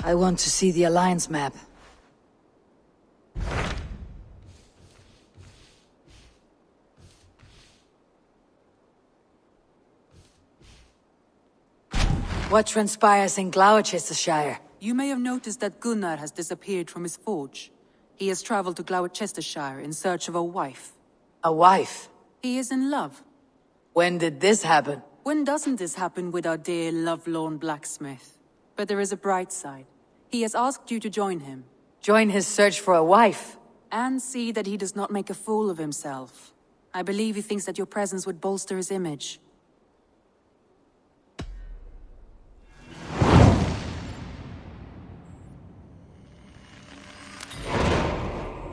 I want to see the Alliance map. What transpires in Gloucestershire? You may have noticed that Gunnar has disappeared from his forge. He has traveled to Gloucestershire in search of a wife. A wife? He is in love. When did this happen? When doesn't this happen with our dear lovelorn blacksmith? But there is a bright side. He has asked you to join him. Join his search for a wife? And see that he does not make a fool of himself. I believe he thinks that your presence would bolster his image.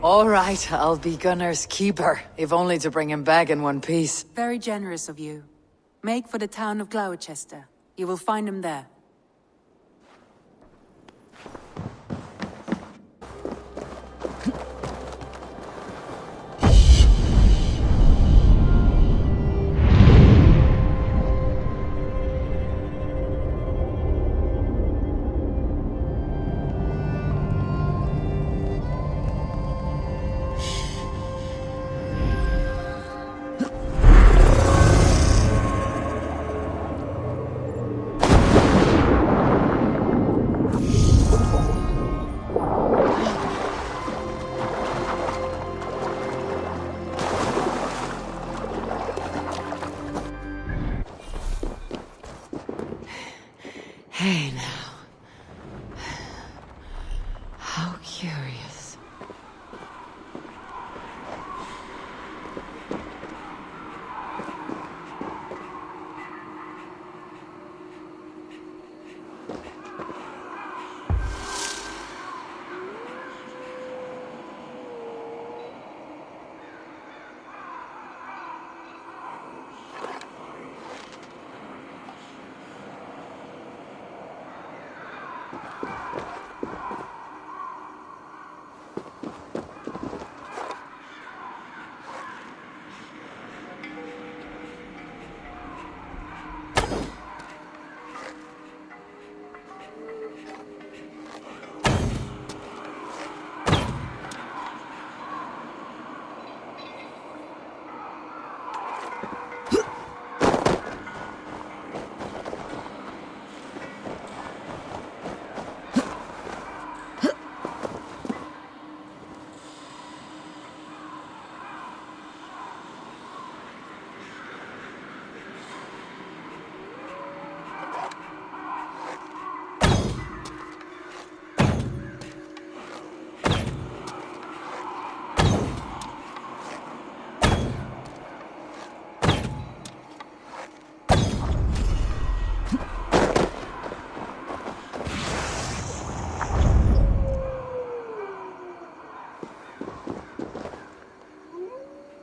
All right, I'll be Gunnar's keeper, if only to bring him back in one piece. Very generous of you. Make for the town of Gloucester. You will find him there. Hey now. How curious.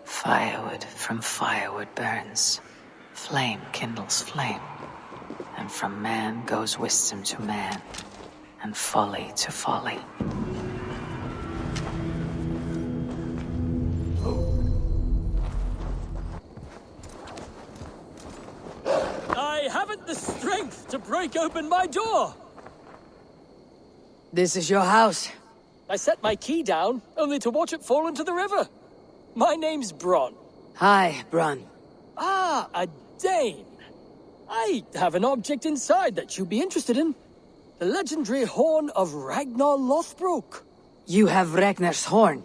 Firewood from firewood burns, flame kindles flame, and from man goes wisdom to man, and folly to folly. I haven't the strength to break open my door! This is your house. I set my key down, only to watch it fall into the river. My name's Bron. Hi, Brun. Ah, a Dane. I have an object inside that you'd be interested in. The legendary horn of Ragnar Lothbrok. You have Ragnar's horn.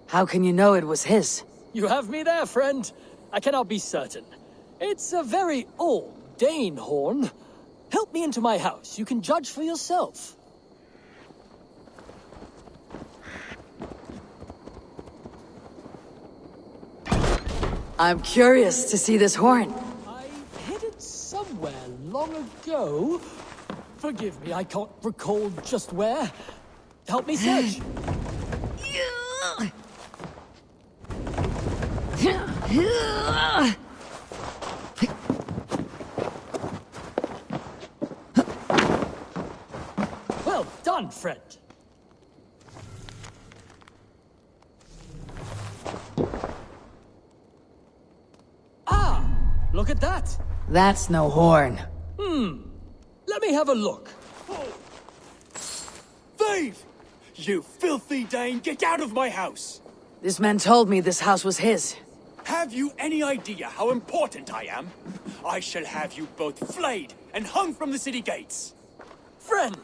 How can you know it was his? You have me there, friend. I cannot be certain. It's a very old Dane horn. Help me into my house. You can judge for yourself. I'm curious to see this horn. I hid it somewhere long ago. Forgive me, I can't recall just where. Help me search. Well done, friend. Ah, look at that. That's no horn. Let me have a look. Thief! You filthy Dane, get out of my house! This man told me this house was his. Have you any idea how important I am? I shall have you both flayed and hung from the city gates. Friend,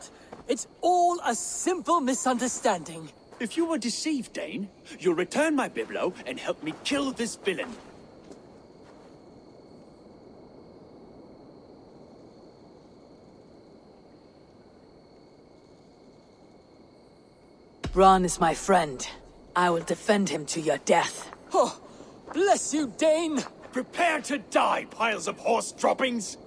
it's all a simple misunderstanding. If you were deceived, Dane, you'll return my biblo and help me kill this villain. Bronn is my friend. I will defend him to your death. Oh, bless you, Dane! Prepare to die, piles of horse droppings!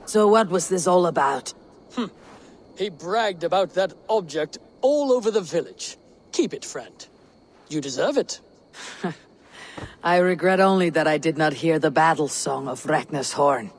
So what was this all about? He bragged about that object all over the village. Keep it, friend. You deserve it. I regret only that I did not hear the battle song of Ragnar's horn.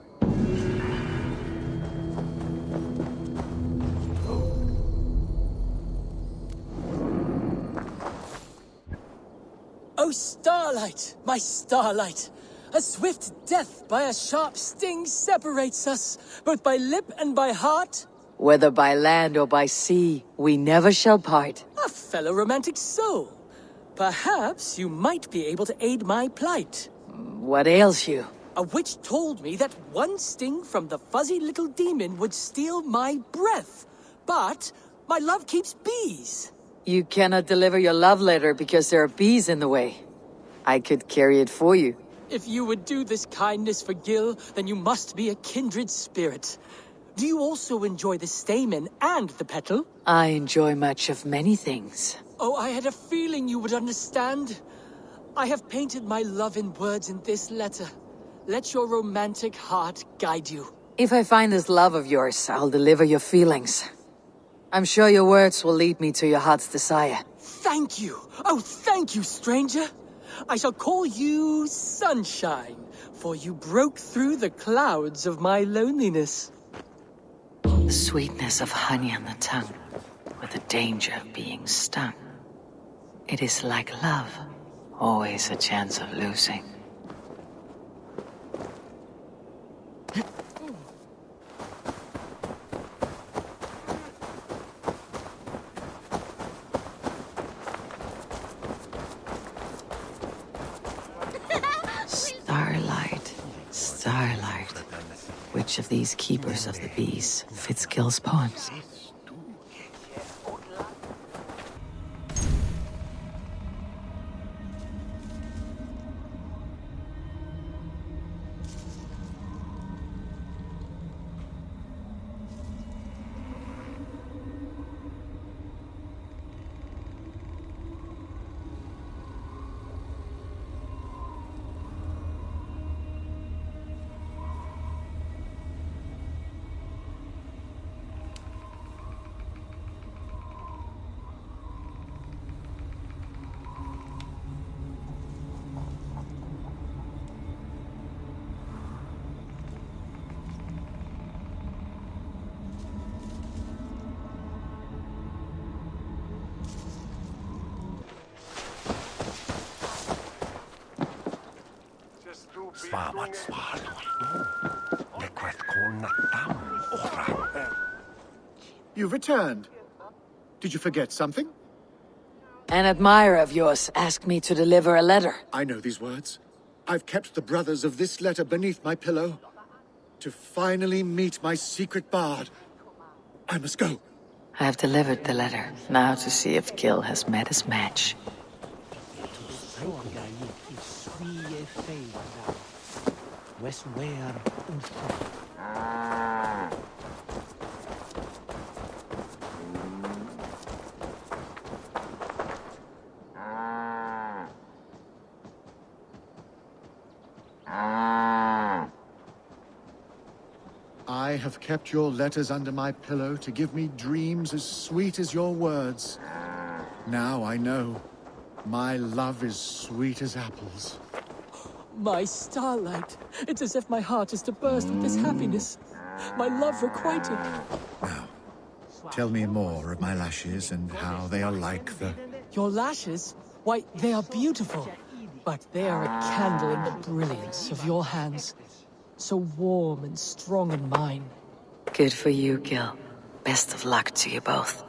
Oh, Starlight, my Starlight! A swift death by a sharp sting separates us, both by lip and by heart. Whether by land or by sea, we never shall part. A fellow romantic soul. Perhaps you might be able to aid my plight. What ails you? A witch told me that one sting from the fuzzy little demon would steal my breath. But my love keeps bees. You cannot deliver your love letter because there are bees in the way. I could carry it for you. If you would do this kindness for Gil, then you must be a kindred spirit. Do you also enjoy the stamen and the petal? I enjoy much of many things. Oh, I had a feeling you would understand. I have painted my love in words in this letter. Let your romantic heart guide you. If I find this love of yours, I'll deliver your feelings. I'm sure your words will lead me to your heart's desire. Thank you. Oh, thank you, stranger. I shall call you Sunshine, for you broke through the clouds of my loneliness. The sweetness of honey on the tongue, with the danger of being stung. It is like love, always a chance of losing. Starlight, Starlight. Which of these keepers of the bees fits Gil's poems? You've returned. Did you forget something? An admirer of yours asked me to deliver a letter. I know these words. I've kept the brothers of this letter beneath my pillow. To finally meet my secret bard. I must go. I have delivered the letter, now to see if Gil has met his match. I have kept your letters under my pillow to give me dreams as sweet as your words. Now I know. My love is sweet as apples. My Starlight. It's as if my heart is to burst with this happiness. My love requited. Now, tell me more of my lashes and how they are like the... Your lashes? Why, they are beautiful. But they are a candle in the brilliance of your hands. So warm and strong in mine. Good for you, Gil. Best of luck to you both.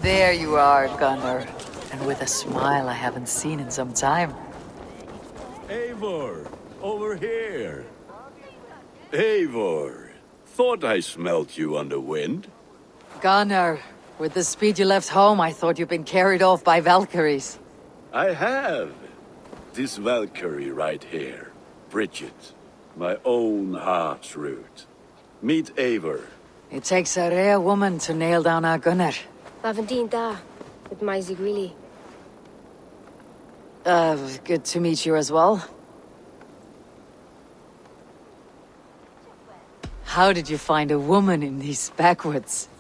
There you are, Gunnar. And with a smile I haven't seen in some time. Eivor, over here. Eivor, thought I smelt you on the wind. Gunnar, with the speed you left home, I thought you'd been carried off by Valkyries. I have. This Valkyrie right here, Bridget, my own heart's root. Meet Eivor. It takes a rare woman to nail down our Gunnar. Lavendine da, with Maisie Greeley. Good to meet you as well. How did you find a woman in these backwoods?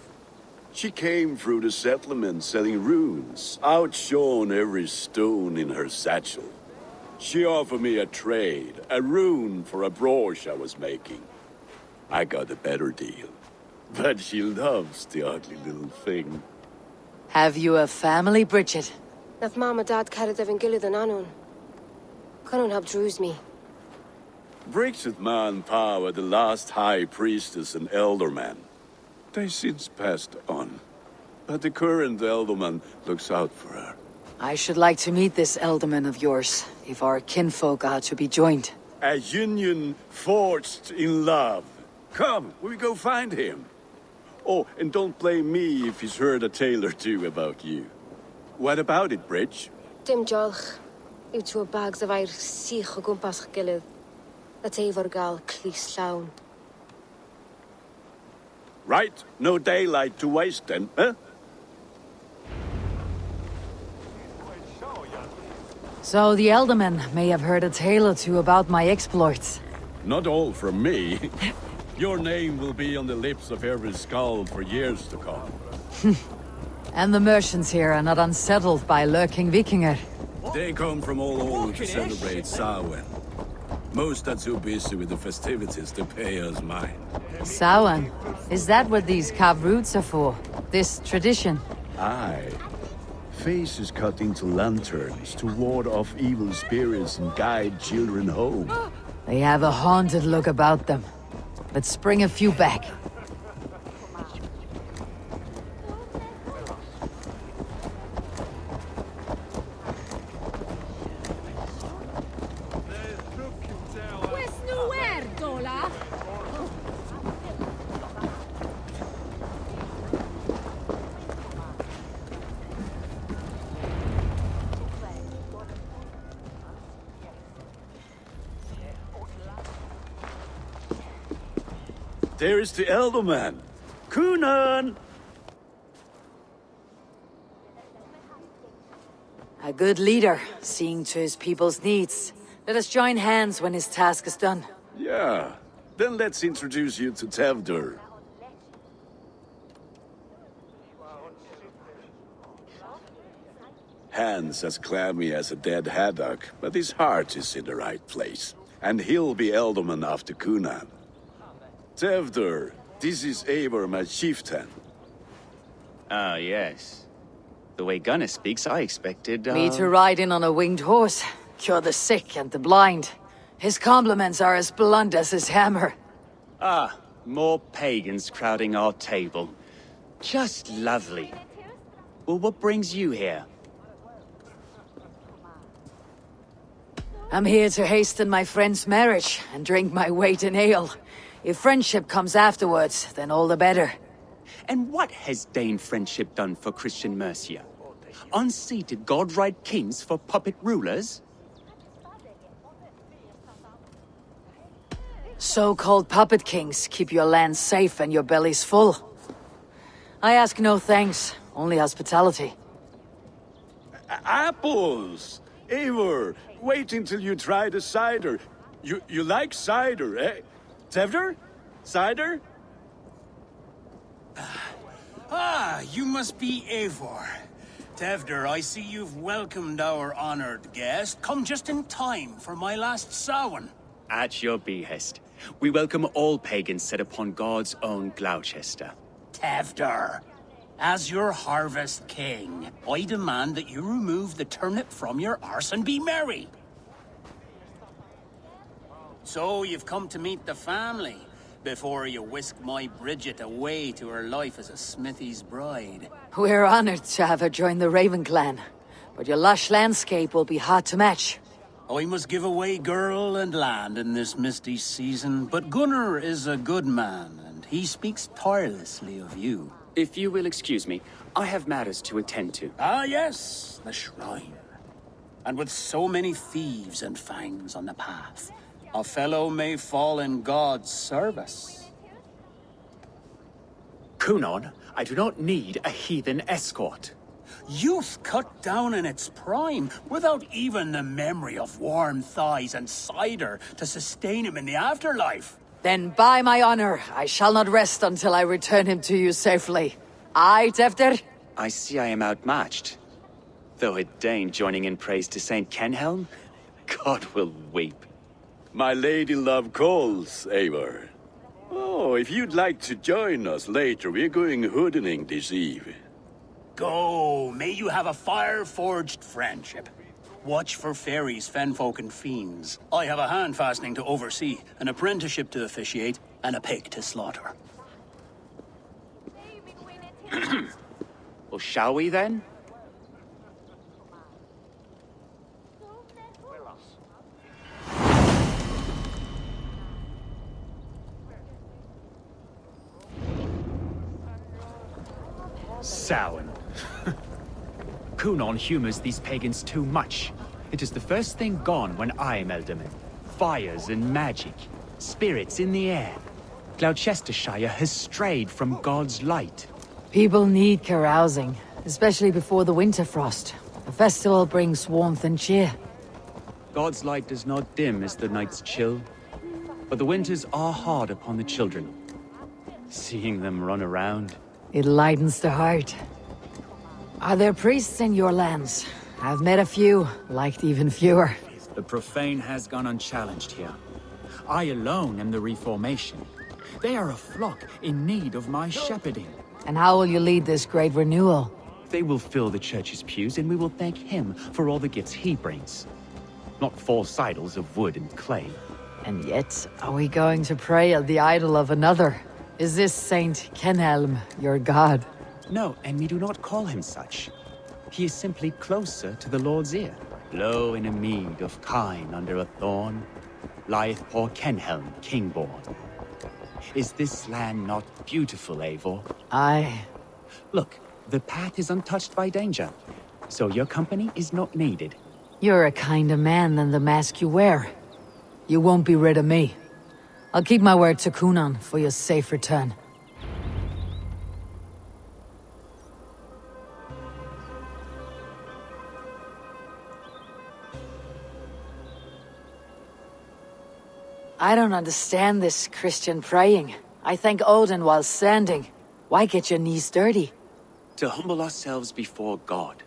She came through the settlement selling runes, outshone every stone in her satchel. She offered me a trade, a rune for a brooch I was making. I got a better deal. But she loves the ugly little thing. Have you a family, Bridget? Nath Mama Dad carried Evan Gillid and Anun. Cannon have drews me. Bridget Man Pa, the last high priestess and elderman. They since passed on. But the current elderman looks out for her. I should like to meet this elderman of yours, if our kinfolk are to be joined. A union forged in love. Come, we go find him. Oh, and don't blame me if he's heard a tale or two about you. What about it, Bridge? Dim Jolch. You two bags of air sich o gwmpas Gillid. That Eivor gal clis llawn. Right, no daylight to waste then, huh? So the elderman may have heard a tale or two about my exploits. Not all from me. Your name will be on the lips of every skull for years to come. And the merchants here are not unsettled by lurking Vikinger. They come from all over to celebrate Samhain. Most are too busy with the festivities to pay us mind. Samhain? Is that what these carved roots are for? This tradition? Aye. Faces cut into lanterns to ward off evil spirits and guide children home. They have a haunted look about them. Let's bring a few back. There is the elderman. Kunan! A good leader, seeing to his people's needs. Let us join hands when his task is done. Yeah. Then let's introduce you to Tevdur. Hands as clammy as a dead haddock, but his heart is in the right place. And he'll be elderman after Kunan. Tevdur, this is Eivor, my chieftain. Ah, yes. The way Gunnar speaks, I expected, Me to ride in on a winged horse, cure the sick and the blind. His compliments are as blunt as his hammer. Ah, more pagans crowding our table. Just lovely. Well, what brings you here? I'm here to hasten my friend's marriage and drink my weight in ale. If friendship comes afterwards, then all the better. And what has Dane friendship done for Christian Mercia? Unseated god-right kings for puppet rulers? So-called puppet kings keep your land safe and your bellies full. I ask no thanks, only hospitality. Apples! Eivor, wait until you try the cider. You like cider, eh? Tevder? Cider? Ah, you must be Eivor. Tevder, I see you've welcomed our honored guest. Come just in time for my last Samhain. At your behest. We welcome all pagans set upon God's own Gloucester. Tevder, as your harvest king, I demand that you remove the turnip from your arse and be merry. So you've come to meet the family, before you whisk my Bridget away to her life as a smithy's bride. We're honored to have her join the Raven clan, but your lush landscape will be hard to match. I must give away girl and land in this misty season, but Gunnar is a good man, and he speaks tirelessly of you. If you will excuse me, I have matters to attend to. Ah yes, the shrine. And with so many thieves and fangs on the path, a fellow may fall in God's service. Kunon, I do not need a heathen escort. Youth cut down in its prime, without even the memory of warm thighs and cider to sustain him in the afterlife. Then by my honor, I shall not rest until I return him to you safely. Aye, Tefter? I see I am outmatched. Though a Dane joining in praise to Saint Kenhelm, God will weep. My lady love calls, Eivor. Oh, if you'd like to join us later, we're going hoodening this eve. Go, may you have a fire-forged friendship. Watch for fairies, fenfolk, and fiends. I have a hand fastening to oversee, an apprenticeship to officiate, and a pig to slaughter. Well, shall we then? Samhain. Kunon humors these pagans too much. It is the first thing gone when I am Elderman. Fires and magic. Spirits in the air. Gloucestershire has strayed from God's light. People need carousing, especially before the winter frost. A festival brings warmth and cheer. God's light does not dim as the nights chill, but the winters are hard upon the children. Seeing them run around. It lightens the heart. Are there priests in your lands? I've met a few, liked even fewer. The profane has gone unchallenged here. I alone am the reformation. They are a flock in need of my shepherding. And how will you lead this great renewal? They will fill the church's pews, and we will thank him for all the gifts he brings. Not false idols of wood and clay. And yet, are we going to pray at the idol of another? Is this Saint Kenhelm your god? No, and we do not call him such. He is simply closer to the Lord's ear. Low in a mead of kine under a thorn, lieth poor Kenhelm, king-born. Is this land not beautiful, Eivor? Aye. Look, the path is untouched by danger, so your company is not needed. You're a kinder man than the mask you wear. You won't be rid of me. I'll keep my word to Kunon for your safe return. I don't understand this Christian praying. I thank Odin while standing. Why get your knees dirty? To humble ourselves before God.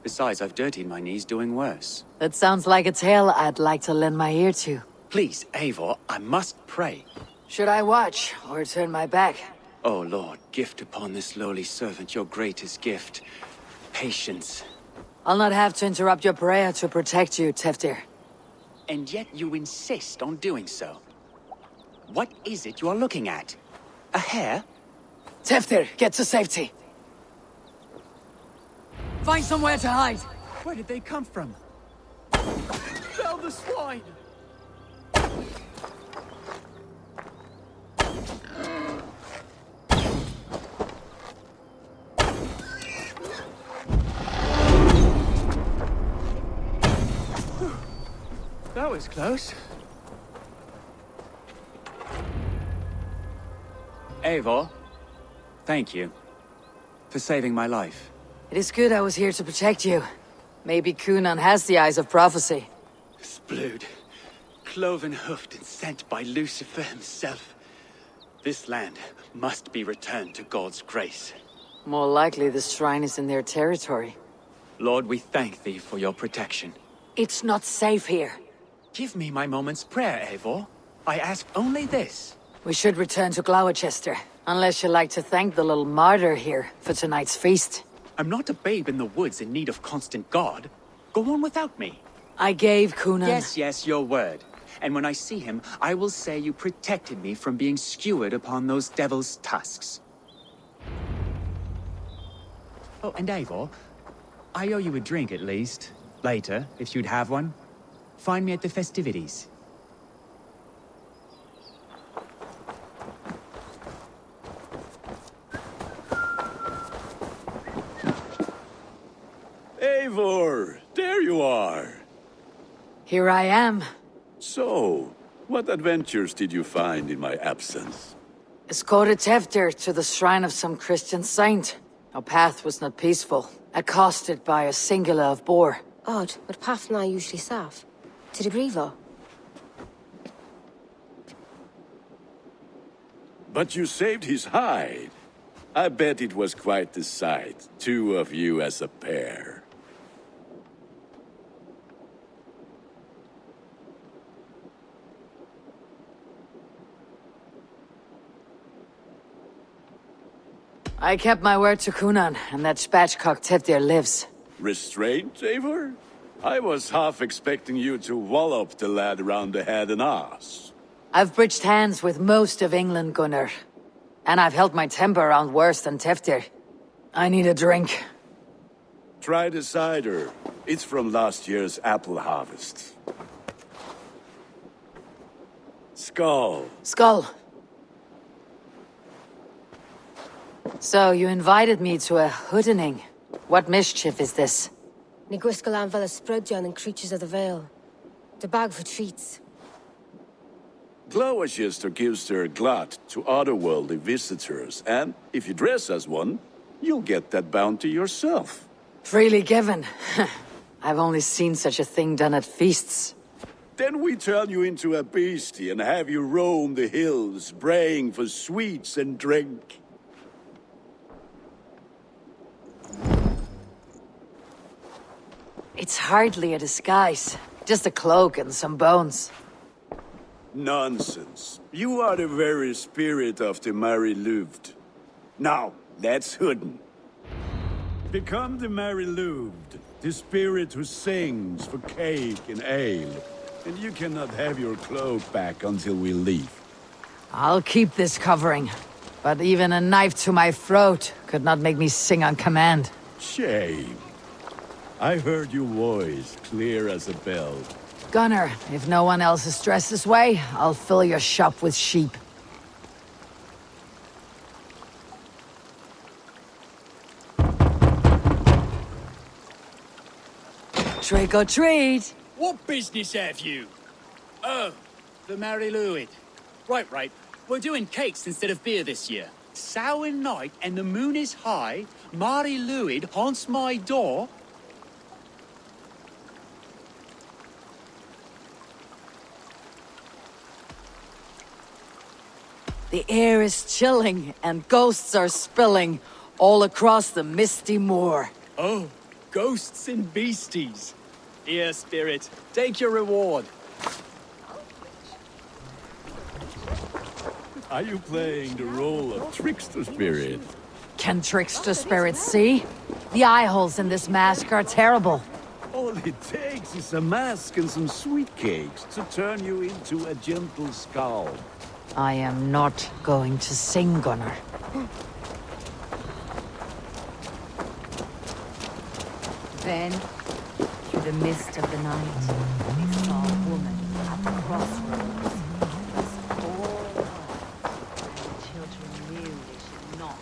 Besides, I've dirtied my knees doing worse. That sounds like a tale I'd like to lend my ear to. Please, Eivor, I must pray. Should I watch, or turn my back? Oh Lord, gift upon this lowly servant your greatest gift. Patience. I'll not have to interrupt your prayer to protect you, Teftir. And yet you insist on doing so. What is it you are looking at? A hare? Teftir, get to safety. Find somewhere to hide. Where did they come from? Fell the swine! was close. Eivor, thank you for saving my life. It is good I was here to protect you. Maybe Cunan has the eyes of prophecy. Splood, cloven-hoofed and sent by Lucifer himself. This land must be returned to God's grace. More likely the shrine is in their territory. Lord, we thank thee for your protection. It's not safe here. Give me my moment's prayer, Eivor. I ask only this. We should return to Gloucester, unless you'd like to thank the little martyr here for tonight's feast. I'm not a babe in the woods in need of constant guard. Go on without me. I gave Cunan... Yes, your word. And when I see him, I will say you protected me from being skewered upon those devil's tusks. Oh, and Eivor, I owe you a drink at least. Later, if you'd have one. Find me at the festivities. Eivor, there you are. Here I am. So, what adventures did you find in my absence? Escorted Tefter to the shrine of some Christian saint. Our path was not peaceful, accosted by a singular of boar. Odd, but Pathna usually saff. To the Grievo. But you saved his hide. I bet it was quite the sight, two of you as a pair. I kept my word to Cunan, and that spatchcock Teftir lives. Restraint, Eivor? I was half expecting you to wallop the lad around the head and ass. I've bridged hands with most of England, Gunnar. And I've held my temper around worse than Teftir. I need a drink. Try the cider. It's from last year's apple harvest. Skull. Skull. So, you invited me to a hoodening. What mischief is this? Ní gwisgal an fel Sprudjan and Creatures of the Vale. The bag for treats. Gloucester gives their glut to otherworldly visitors, and if you dress as one, you'll get that bounty yourself. Freely given. I've only seen such a thing done at feasts. Then we turn you into a beastie and have you roam the hills, braying for sweets and drink. It's hardly a disguise. Just a cloak and some bones. Nonsense. You are the very spirit of the Mary Louved. Now, let's hooden. Become the Mary Louved, the spirit who sings for cake and ale. And you cannot have your cloak back until we leave. I'll keep this covering. But even a knife to my throat could not make me sing on command. Shame. I heard your voice clear as a bell. Gunnar, if no one else is dressed this way, I'll fill your shop with sheep. Trick or treat! What business have you? Oh, the Mary Louid. Right. We're doing cakes instead of beer this year. Samhain night and the moon is high. Mary Louid haunts my door. The air is chilling, and ghosts are spilling all across the misty moor. Oh, ghosts and beasties. Here, spirit, take your reward. Are you playing the role of trickster spirit? Can trickster spirits see? The eye holes in this mask are terrible. All it takes is a mask and some sweet cakes to turn you into a gentle skull. I am not going to sing, Gunnar. Then, through the mist of the night, they saw a woman at the crossroads. It was all dark, and the children knew they should not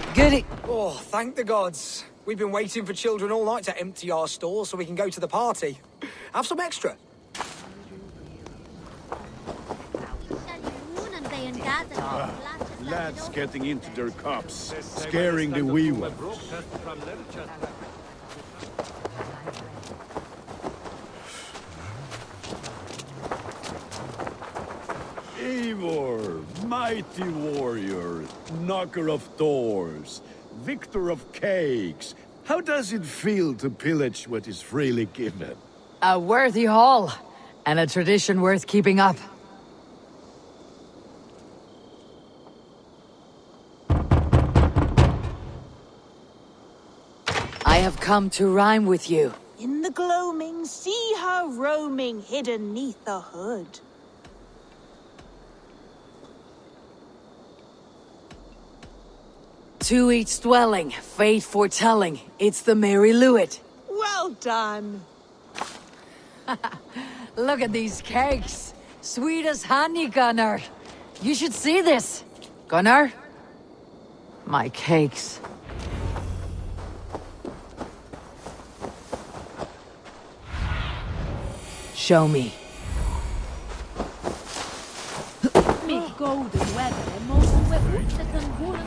have. Goody! Oh, thank the gods. We've been waiting for children all night to empty our stores so we can go to the party. Have some extra. Lads getting into their cups, scaring the wee ones. Eivor, mighty warrior, knocker of doors, victor of cakes. How does it feel to pillage what is freely given? A worthy haul, and a tradition worth keeping up. I have come to rhyme with you. In the gloaming, see her roaming hidden neath the hood. To each dwelling, fate foretelling, it's the Merry Lewit. Well done. Look at these cakes. Sweet as honey, Gunnar. You should see this. Gunnar? My cakes. Show me. Make golden weather and most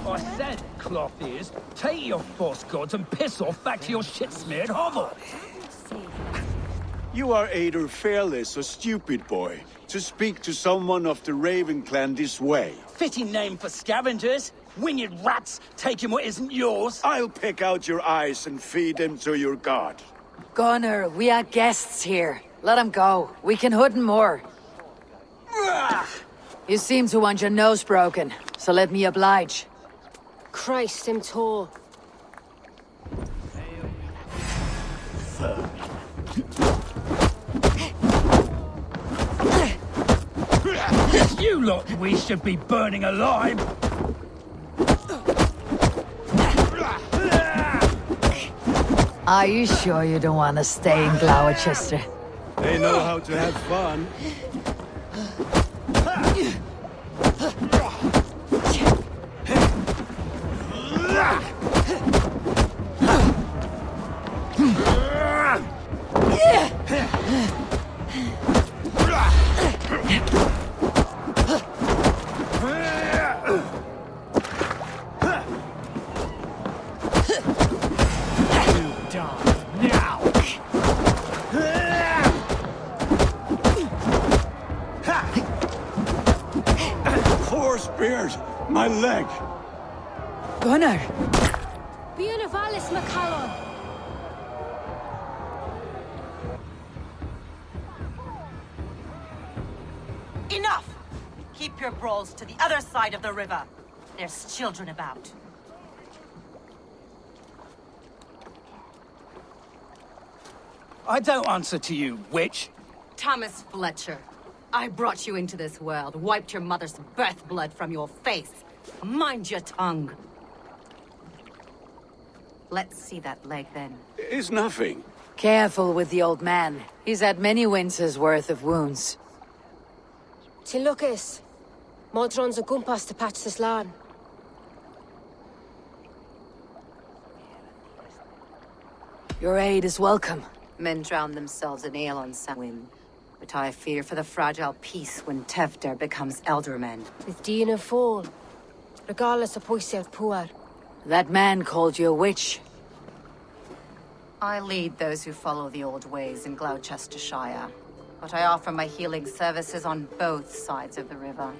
I said, cloth ears, take your false gods and piss off back to your shit-smeared hovel. You are either fearless or stupid, boy, to speak to someone of the Raven clan this way. Fitting name for scavengers. Winged rats taking what isn't yours. I'll pick out your eyes and feed them to your god. Gunnar, we are guests here. Let him go. We can hood him more. You seem to want your nose broken, so let me oblige. Christ, him tall. You lot we should be burning alive. Are you sure you don't want to stay in Gloucester? They know how to have fun. My leg! Gunnar! Beautivalis Macallon! Enough! Keep your brawls to the other side of the river. There's children about. I don't answer to you, witch. Thomas Fletcher, I brought you into this world, wiped your mother's birth blood from your face. Mind your tongue. Let's see that leg, then. It's nothing. Careful with the old man. He's had many winters' worth of wounds. Tilukis. Modron's a gumpas to patch this land. Your aid is welcome. Men drown themselves in ale on Samhain. But I fear for the fragile peace when Tevder becomes eldermen. With Dina fall. Regardless of Poisiel Puar. That man called you a witch. I lead those who follow the old ways in Gloucestershire. But I offer my healing services on both sides of the river.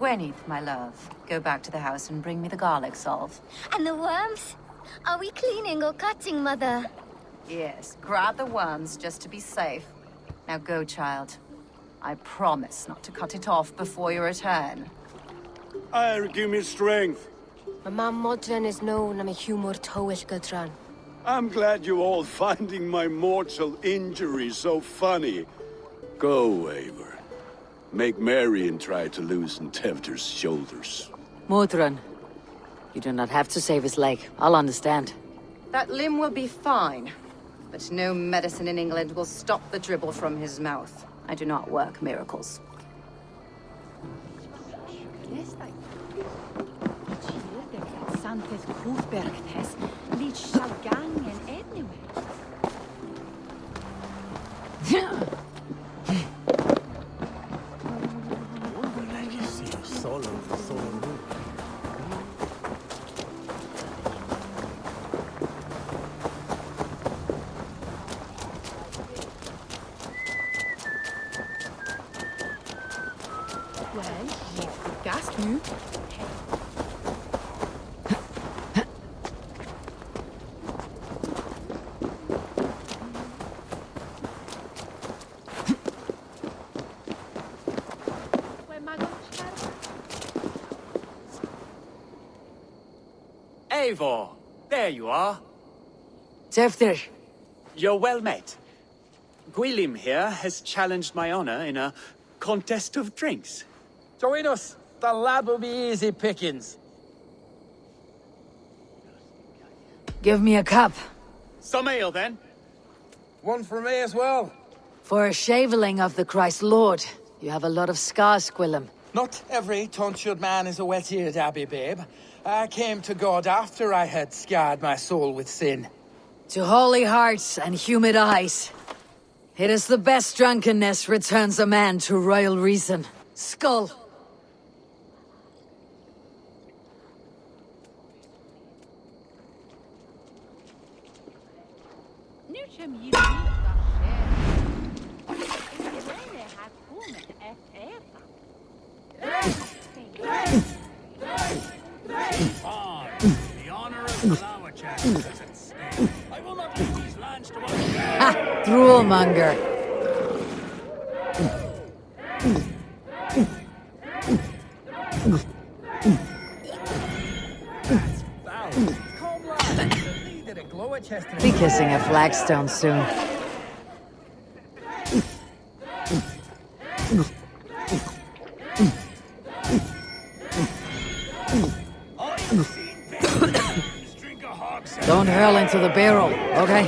Gweneth, my love, go back to the house and bring me the garlic salve. And the worms? Are we cleaning or cutting, Mother? Yes, grab the worms just to be safe. Now go, child. I promise not to cut it off before you return. Give me strength. My mam Modron is known am a humor towish Gudran. I'm glad you all finding my mortal injury so funny. Go, Eivor. Make merry and try to loosen Tevder's shoulders. Modron, you do not have to save his leg. I'll understand. That limb will be fine. But no medicine in England will stop the dribble from his mouth. I do not work miracles. Santes Hofbergtes, Lich shall gangen anyway. Well, gast nu. Eivor, there you are. Tefter, You're well met. Gwilym here has challenged my honor in a contest of drinks. Join us. The lad will be easy pickings. give me a cup. Some ale, then. One for me as well. For a shaveling of the Christ Lord, you have a lot of scars, Gwilym. Not every tonsured man is a wet-eared abbey, babe. I came to God after I had scarred my soul with sin. To holy hearts and humid eyes. It is the best drunkenness returns a man to royal reason. Skull! The honor of Flowachat is at stake. I will not leave these lands to us. Ha! Droolmonger! Be kissing a flagstone soon. Don't hurl into the barrel, okay?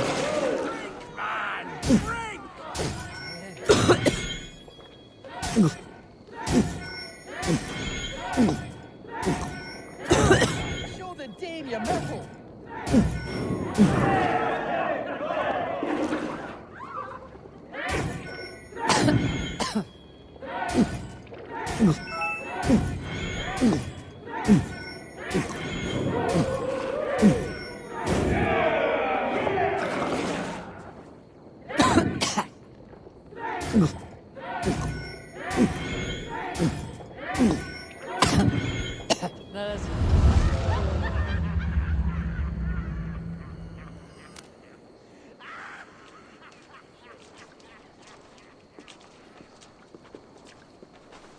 Show the dame your mettle.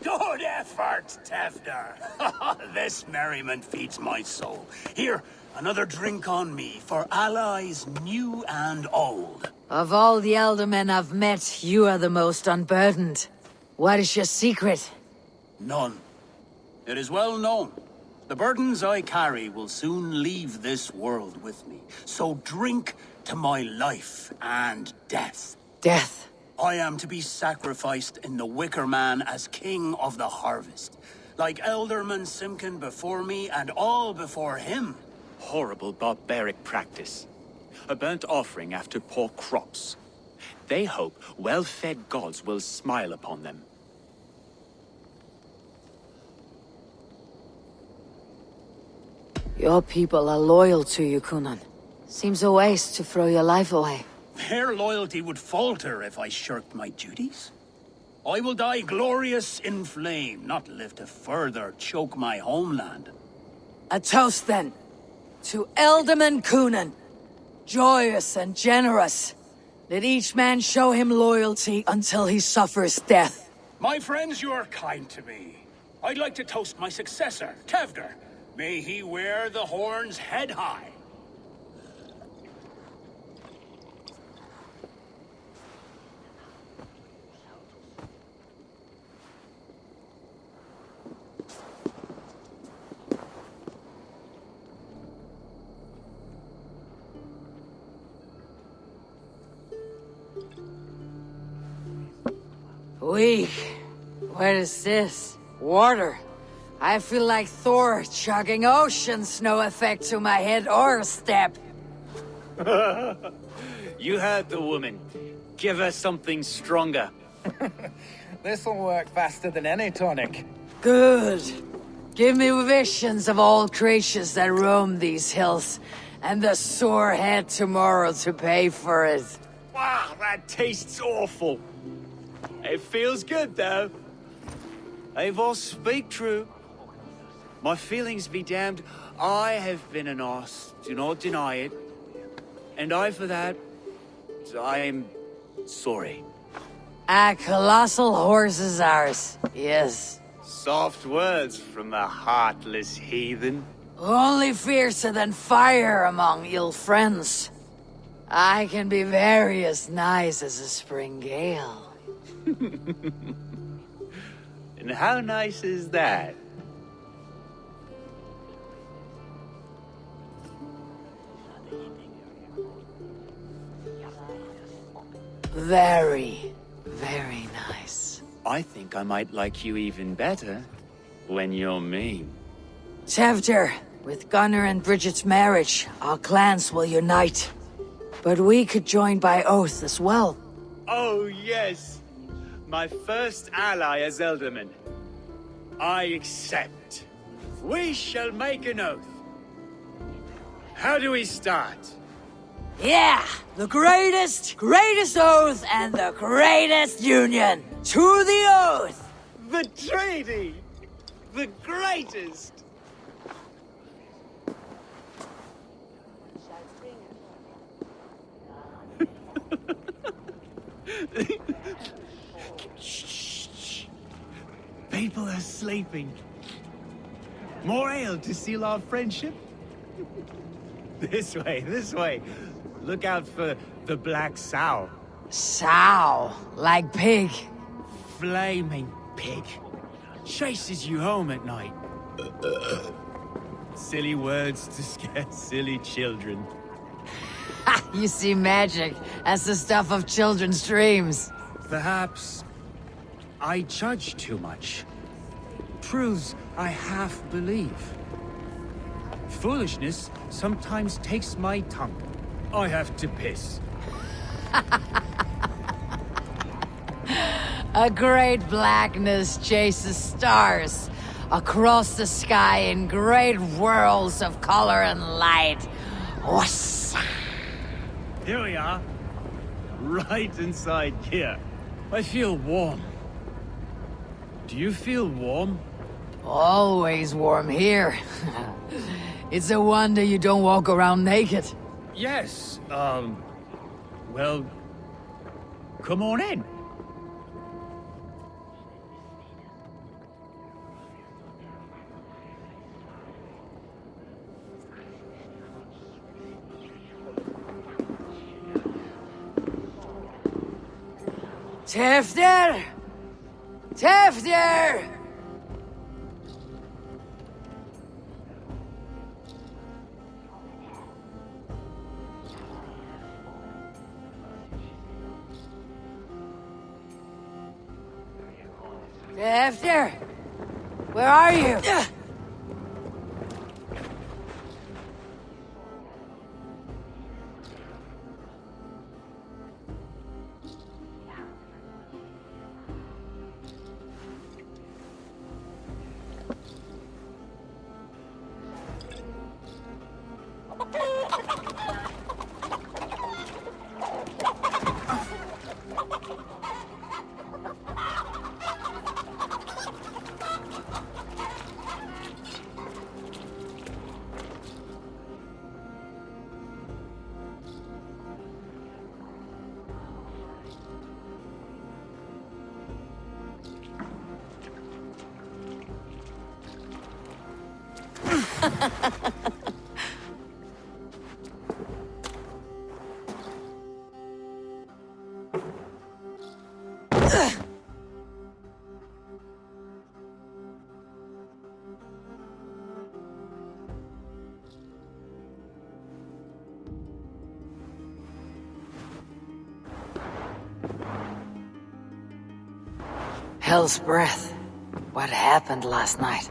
Good effort, Tefder. This merriment feeds my soul. Here, another drink on me for allies new and old. Of all the eldermen I've met, you are the most unburdened. What is your secret? None. It is well known. The burdens I carry will soon leave this world with me. So drink to my life and death. Death? I am to be sacrificed in the Wicker Man as king of the harvest. Like Elderman Simkin before me and all before him. Horrible barbaric practice. A burnt offering after poor crops. They hope well-fed gods will smile upon them. Your people are loyal to you, Kunan. Seems a waste to throw your life away. Their loyalty would falter if I shirked my duties. I will die glorious in flame, not live to further choke my homeland. A toast, then. To Elderman Kunan. Joyous and generous. Let each man show him loyalty until he suffers death. My friends, you are kind to me. I'd like to toast my successor, Tevder. May he wear the horns head high. Weak. What is this? Water. I feel like Thor chugging ocean snow effect to my head or step. You heard the woman. Give her something stronger. This'll work faster than any tonic. Good. Give me visions of all creatures that roam these hills, and the sore head tomorrow to pay for it. Wow, that tastes awful. It feels good, though. Eivor, speak true. My feelings be damned. I have been an arse, do not deny it. And I, for that, I am sorry. A colossal horse is ours, yes. Soft words from a heartless heathen. Only fiercer than fire among ill friends. I can be very as nice as a spring gale. And how nice is that? Very, very nice. I think I might like you even better when you're mean. Tevder, with Gunnar and Bridget's marriage, our clans will unite. But we could join by oath as well. Oh, yes. My first ally as Elderman. I accept. We shall make an oath. How do we start? Yeah! The greatest oath and the greatest union! To the oath! The treaty! The greatest! Shh. People are sleeping. More ale to seal our friendship? This way. Look out for the black sow. Sow, like pig. Flaming pig. Chases you home at night. Silly words to scare silly children. You see magic as the stuff of children's dreams. Perhaps I judge too much. Truths I half believe. Foolishness sometimes takes my tongue. I have to piss. A great blackness chases stars across the sky in great whirls of color and light. Whoosh. Here we are. Right inside here. I feel warm. Do you feel warm? Always warm here. It's a wonder you don't walk around naked. Yes, well, come on in. Tefter! Tefter! Tefter! Where are you? Hell's breath. What happened last night?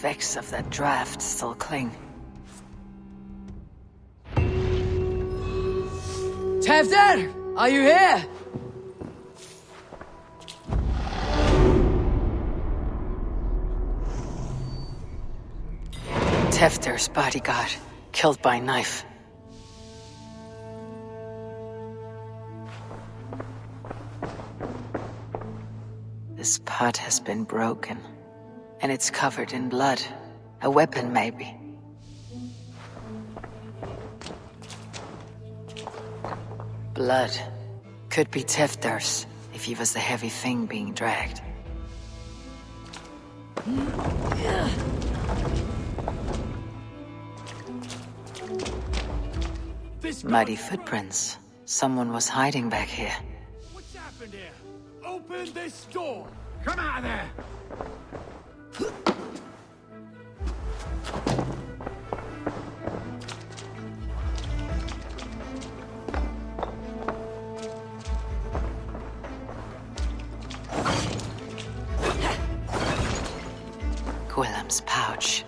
effects of that draft still cling. Tevder, are you here? Tefter's bodyguard, killed by knife. This pot has been broken, and it's covered in blood. A weapon, maybe. Blood. Could be Tefter's, if he was the heavy thing being dragged. Muddy footprints. Someone was hiding back here. What's happened here? Open this door! Come out of there! Gwillem's pouch.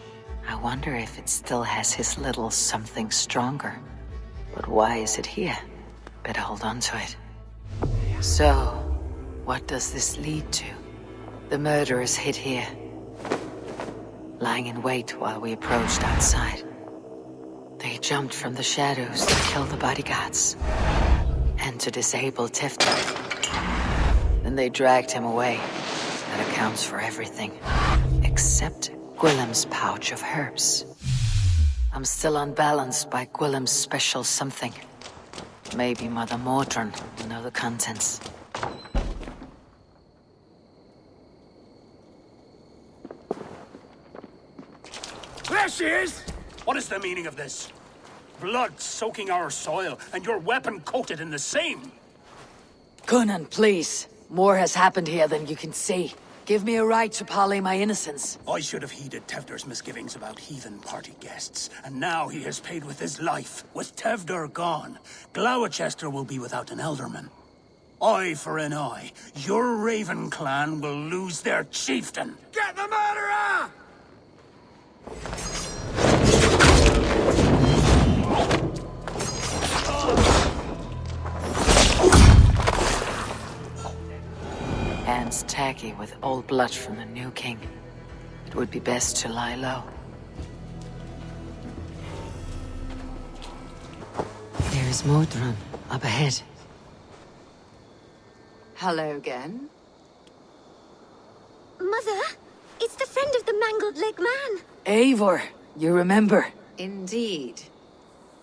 I wonder if it still has his little something stronger. But why is it here? Better hold on to it. So, what does this lead to? The murderers hid here, lying in wait while we approached outside. They jumped from the shadows to kill the bodyguards and to disable Tefter. Then they dragged him away. That accounts for everything, except Gwillem's pouch of herbs. I'm still unbalanced by Gwillem's special something. Maybe Mother Mordran will know the contents. There she is! What is the meaning of this? Blood soaking our soil, and your weapon coated in the same! Coonan, please. More has happened here than you can see. Give me a right to parley my innocence. I should have heeded Tevder's misgivings about heathen party guests, and now he has paid with his life. With Tevder gone, Gloucester will be without an elderman. Eye for an eye. Your Raven clan will lose their chieftain. Get the murderer! Hands tacky with old blood from the new king. It would be best to lie low. There is Mordran, up ahead. Hello again. Mother, it's the friend of the mangled leg man. Eivor, you remember? Indeed.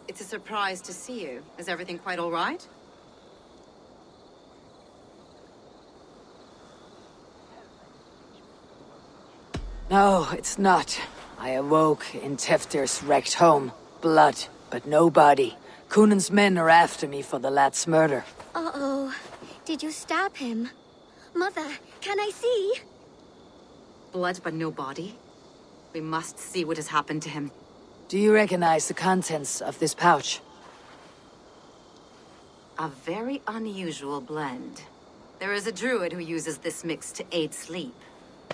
It's a surprise to see you. Is everything quite all right? No, it's not. I awoke in Tefter's wrecked home. Blood, but no body. Coonan's men are after me for the lad's murder. Uh-oh. Did you stab him? Mother, can I see? Blood but no body? We must see what has happened to him. Do you recognize the contents of this pouch? A very unusual blend. There is a druid who uses this mix to aid sleep.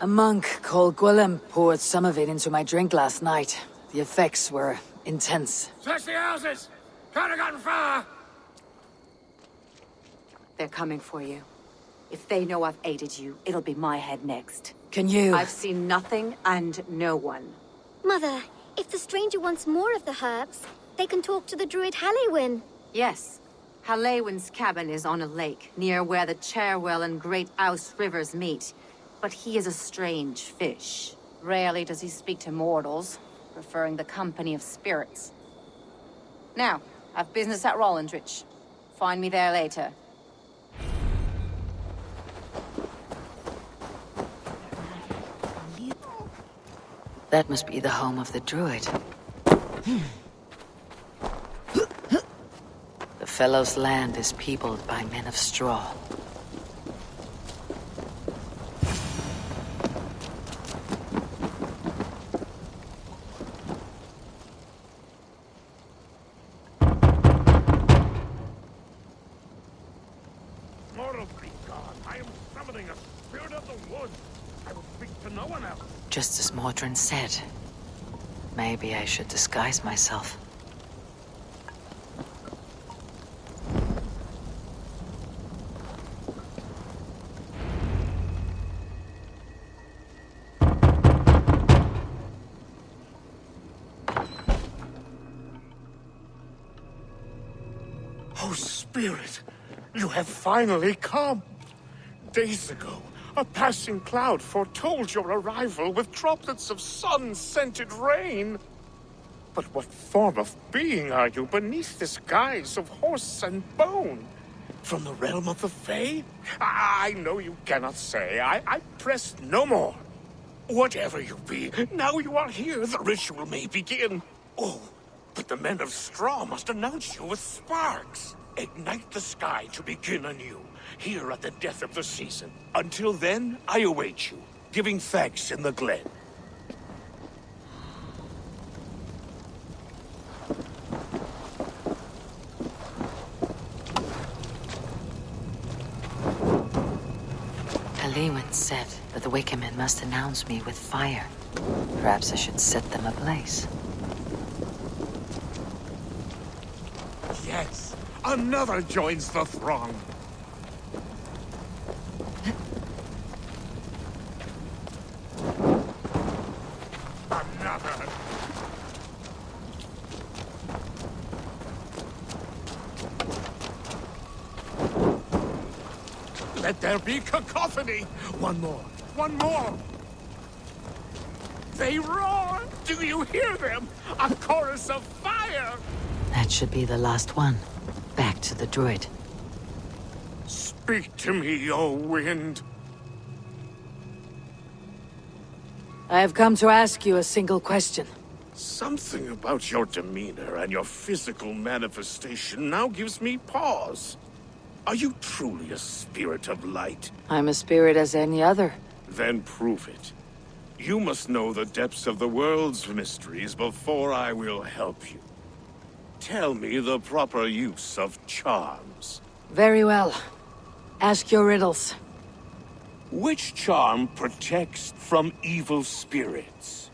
A monk called Gwillem poured some of it into my drink last night. The effects were intense. Search the houses! Can't have gotten far! They're coming for you. If they know I've aided you, it'll be my head next. Can you? I've seen nothing and no one. Mother, if the stranger wants more of the herbs, they can talk to the druid Halewyn. Yes. Halewyn's cabin is on a lake, near where the Cherwell and Great Ouse rivers meet. But he is a strange fish. Rarely does he speak to mortals, preferring the company of spirits. Now, I've business at Rollindrich. Find me there later. That must be the home of the druid. The fellow's land is peopled by men of straw. Mortal be God, I am summoning a spirit of the woods. I will speak to no one else. Just as Mordrin said. Maybe I should disguise myself. Oh, Spirit, you have finally come. Days ago, a passing cloud foretold your arrival with droplets of sun-scented rain. But what form of being are you beneath this guise of horse and bone? From the realm of the Fae? I know you cannot say. I press no more. Whatever you be, now you are here, the ritual may begin. Oh, but the men of Straw must announce you with sparks. Ignite the sky to begin anew, here at the death of the season. Until then, I await you, giving thanks in the glen. Lewin said that the Wickermen must announce me with fire. Perhaps I should set them ablaze. Yes, another joins the throng. Another. Let there be cacophony! One more! One more! They roar! Do you hear them? A chorus of fire! That should be the last one. Back to the druid. Speak to me, O wind. I have come to ask you a single question. Something about your demeanor and your physical manifestation now gives me pause. Are you truly a spirit of light? I'm a spirit as any other. Then prove it. You must know the depths of the world's mysteries before I will help you. Tell me the proper use of charms. Very well. Ask your riddles. Which charm protects from evil spirits?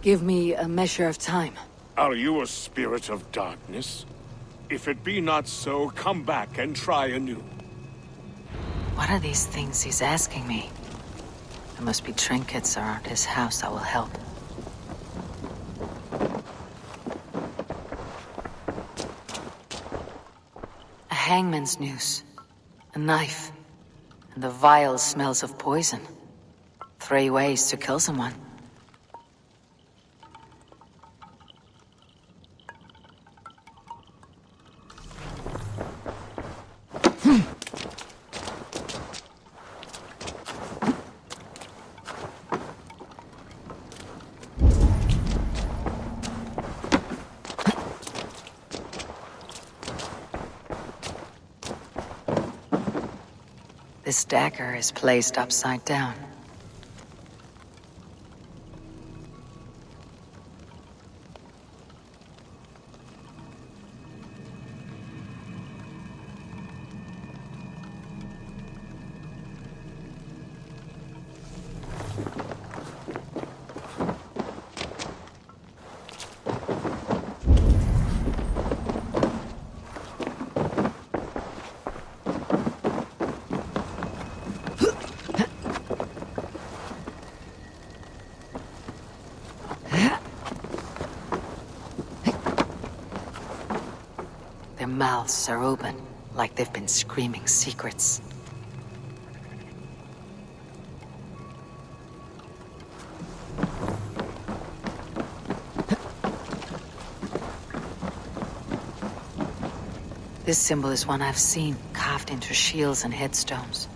Give me a measure of time. Are you a spirit of darkness? If it be not so, come back and try anew. What are these things he's asking me? There must be trinkets around his house that will help. A hangman's noose, a knife, and the vile smells of poison. 3 ways to kill someone. This dagger is placed upside down. Their mouths are open, like they've been screaming secrets. This symbol is one I've seen, carved into shields and headstones.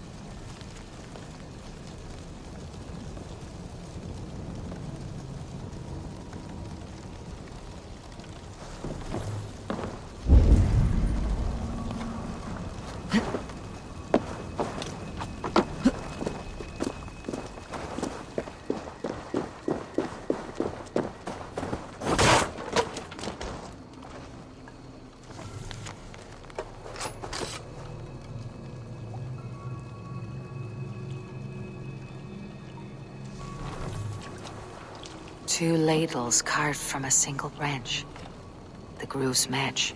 2 ladles carved from a single branch. The grooves match.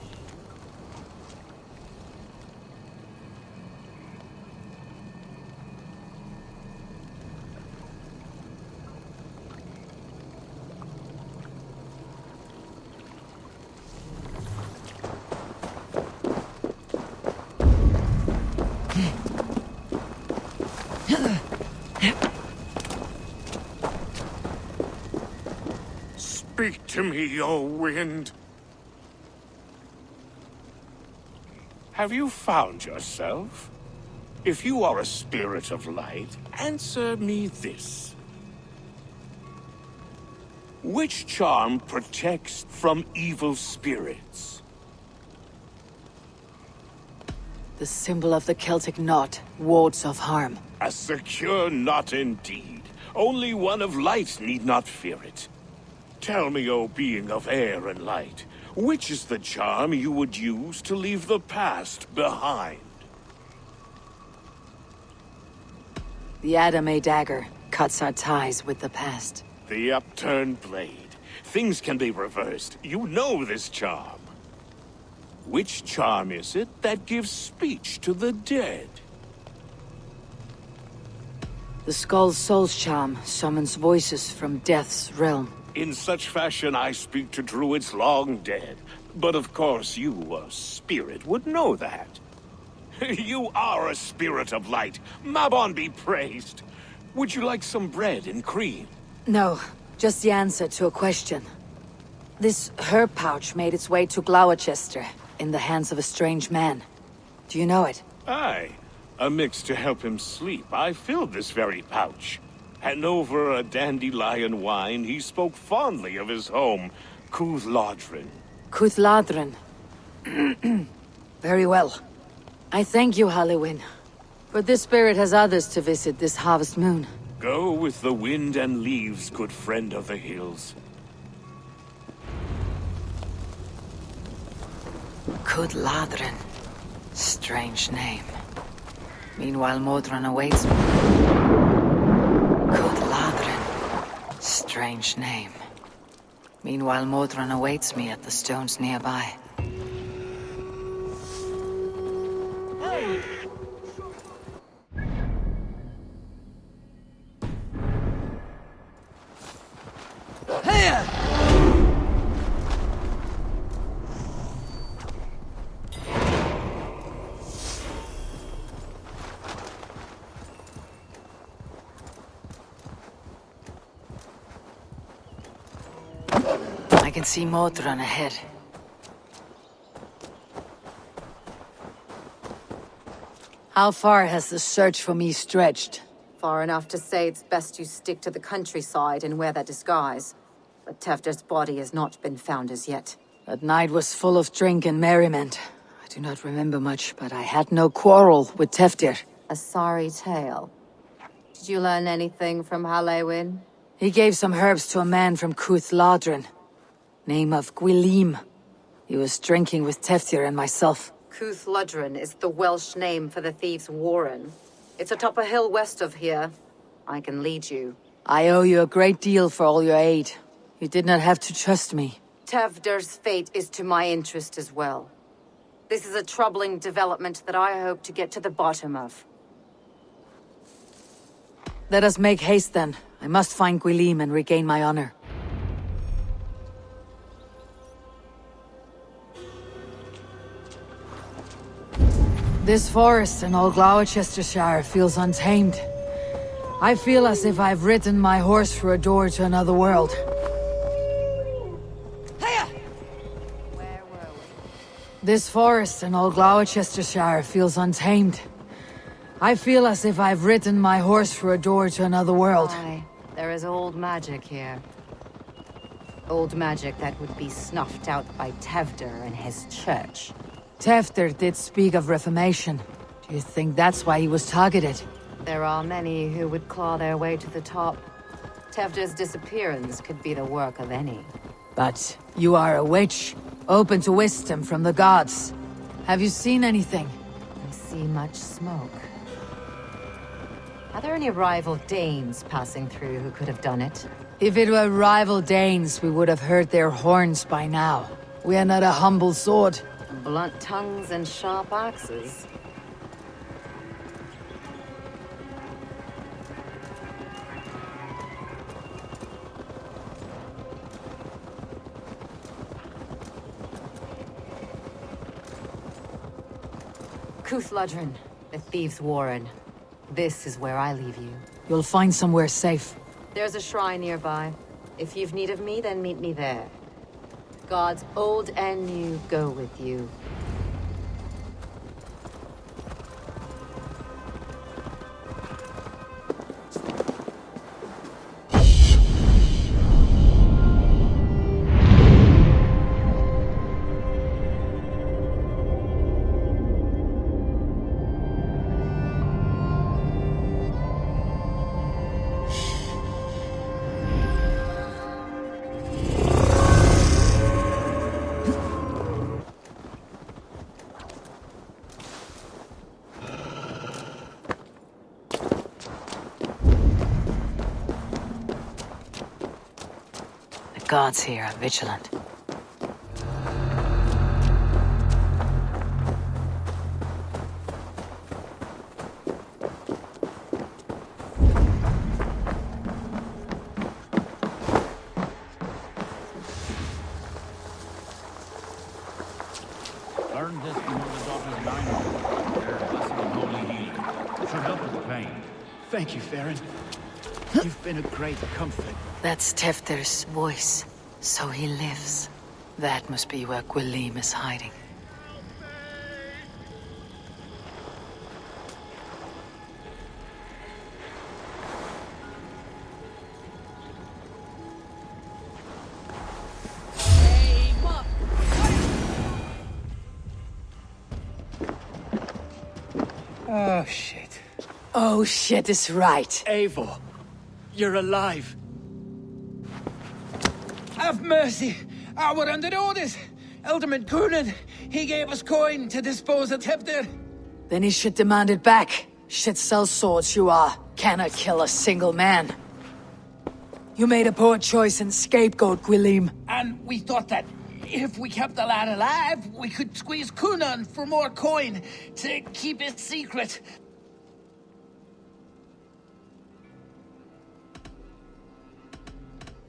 Speak to me, O wind. Have you found yourself? If you are a spirit of light, answer me this. Which charm protects from evil spirits? The symbol of the Celtic knot wards off harm. A secure knot indeed. Only one of light need not fear it. Tell me, O being of air and light, which is the charm you would use to leave the past behind? The Adame dagger cuts our ties with the past. The upturned blade. Things can be reversed. You know this charm. Which charm is it that gives speech to the dead? The Skull's Soul's charm summons voices from Death's realm. In such fashion I speak to druids long dead. But of course you, a spirit, would know that. You are a spirit of light. Mabon be praised. Would you like some bread and cream? No, just the answer to a question. This herb pouch made its way to Gloucester in the hands of a strange man. Do you know it? Aye. A mix to help him sleep. I filled this very pouch. And over a dandelion wine, he spoke fondly of his home, Cuthladrin. Cuthladrin. Very well. I thank you, Halliwyn. But this spirit has others to visit this harvest moon. Go with the wind and leaves, good friend of the hills. Cuthladrin. Strange name. Meanwhile, Modron awaits me. Cuthladrin. Strange name. Meanwhile, Modron awaits me at the stones nearby. I can see Modron ahead. How far has the search for me stretched? Far enough to say it's best you stick to the countryside and wear that disguise. But Tevder's body has not been found as yet. That night was full of drink and merriment. I do not remember much, but I had no quarrel with Tevdir. A sorry tale. Did you learn anything from Halliwyn? He gave some herbs to a man from Cuthladrin. Name of Gwylim. He was drinking with Tevdir and myself. Cuthladrin is the Welsh name for the thieves' warren. It's atop a hill west of here. I can lead you. I owe you a great deal for all your aid. You did not have to trust me. Tevder's fate is to my interest as well. This is a troubling development that I hope to get to the bottom of. Let us make haste then. I must find Gwylim and regain my honor. This forest in all Gloucestershire feels untamed. I feel as if I've ridden my horse through a door to another world. This forest in all Gloucestershire feels untamed. I feel as if I've ridden my horse through a door to another world. Aye, there is old magic here. Old magic that would be snuffed out by Tevder and his church. Tevder did speak of reformation. Do you think that's why he was targeted? There are many who would claw their way to the top. Tevder's disappearance could be the work of any. But you are a witch, open to wisdom from the gods. Have you seen anything? I see much smoke. Are there any rival Danes passing through who could have done it? If it were rival Danes, we would have heard their horns by now. We are not a humble sword. Blunt tongues and sharp axes. Cúthladrin, the Thieves' Warren. This is where I leave you. You'll find somewhere safe. There's a shrine nearby. If you've need of me, then meet me there. Gods old and new go with you. The gods here are vigilant. Learn this from one of the daughters of Nine. Their blessed and holy healer. Should help with the pain. Thank you, Farron. You've been a great comfort. That's Tefter's voice. So he lives. That must be where Gwilym is hiding. Oh, shit. Oh shit is right. Eivor, you're alive. Have mercy! We're under orders! Alderman Coonan, he gave us coin to dispose of Tefter. Then he should demand it back. Shit sells swords you are. Cannot kill a single man. You made a poor choice in scapegoat, Gwilym. And we thought that if we kept the lad alive, we could squeeze Coonan for more coin to keep it secret.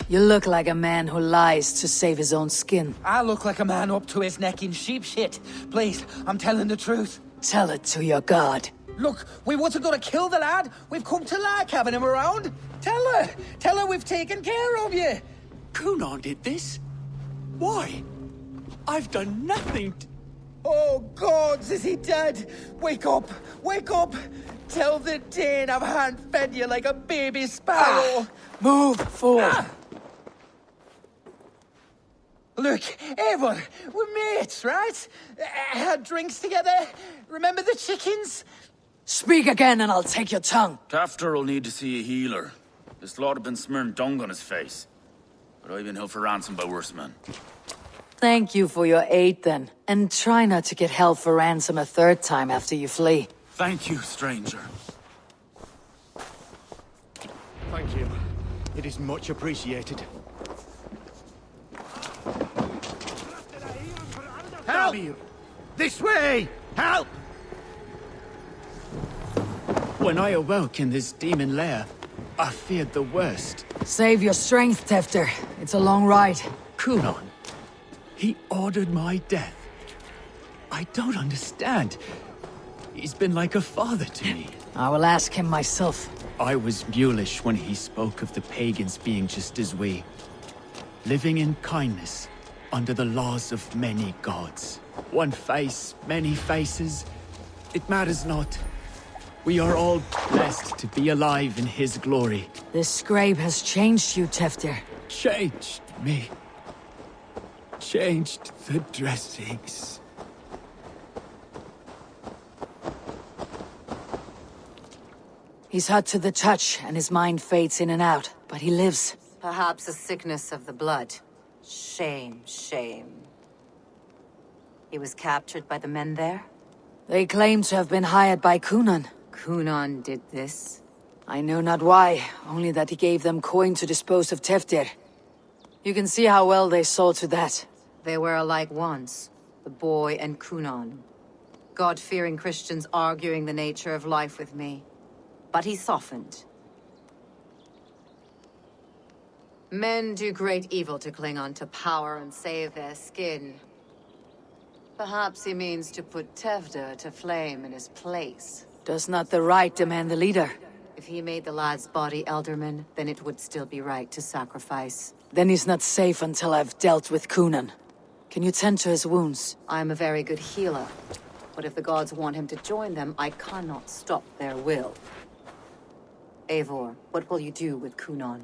You look like a man who lies to save his own skin. I look like a man up to his neck in sheep shit. Please, I'm telling the truth. Tell it to your god. Look, we wasn't gonna kill the lad. We've come to like having him around. Tell her we've taken care of you. Coonan did this? Why? I've done nothing Oh, gods, is he dead? Wake up! Wake up! Tell the Dane I've hand-fed you like a baby sparrow. Move forward. Look, Eivor, we're mates, right? Had drinks together. Remember the chickens? Speak again and I'll take your tongue. Tafter will need to see a healer. This lord have been smearing dung on his face. But I've been held for ransom by worse men. Thank you for your aid then. And try not to get held for ransom a third time after you flee. Thank you, stranger. Thank you. It is much appreciated. Help! This way! Help! When I awoke in this demon lair, I feared the worst. Save your strength, Tefter. It's a long ride. Coonan. He ordered my death. I don't understand. He's been like a father to me. I will ask him myself. I was mulish when he spoke of the pagans being just as we. Living in kindness, under the laws of many gods. One face, many faces. It matters not. We are all blessed to be alive in his glory. This scrape has changed you, Tefter. Changed me. Changed the dressings. He's hot to the touch, and his mind fades in and out, but he lives. Perhaps a sickness of the blood. Shame, shame. He was captured by the men there? They claim to have been hired by Coonan. Coonan did this? I know not why, only that he gave them coin to dispose of Teftir. You can see how well they saw to that. They were alike once, the boy and Kunan. God-fearing Christians arguing the nature of life with me. But he softened. Men do great evil to cling on to power and save their skin. Perhaps he means to put Tevder to flame in his place. Does not the right demand the leader? If he made the lad's body Elderman, then it would still be right to sacrifice. Then he's not safe until I've dealt with Kunan. Can you tend to his wounds? I'm a very good healer. But if the gods want him to join them, I cannot stop their will. Eivor, what will you do with Kunan?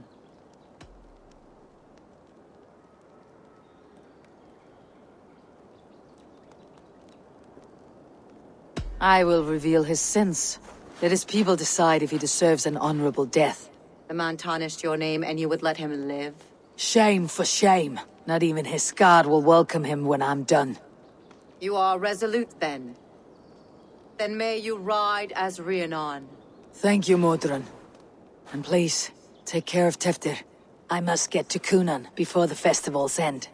I will reveal his sins. Let his people decide if he deserves an honorable death. The man tarnished your name and you would let him live? Shame for shame. Not even his god will welcome him when I'm done. You are resolute, then. Then may you ride as Rhiannon. Thank you, Modron. And please, take care of Teftir. I must get to Kunan before the festival's end.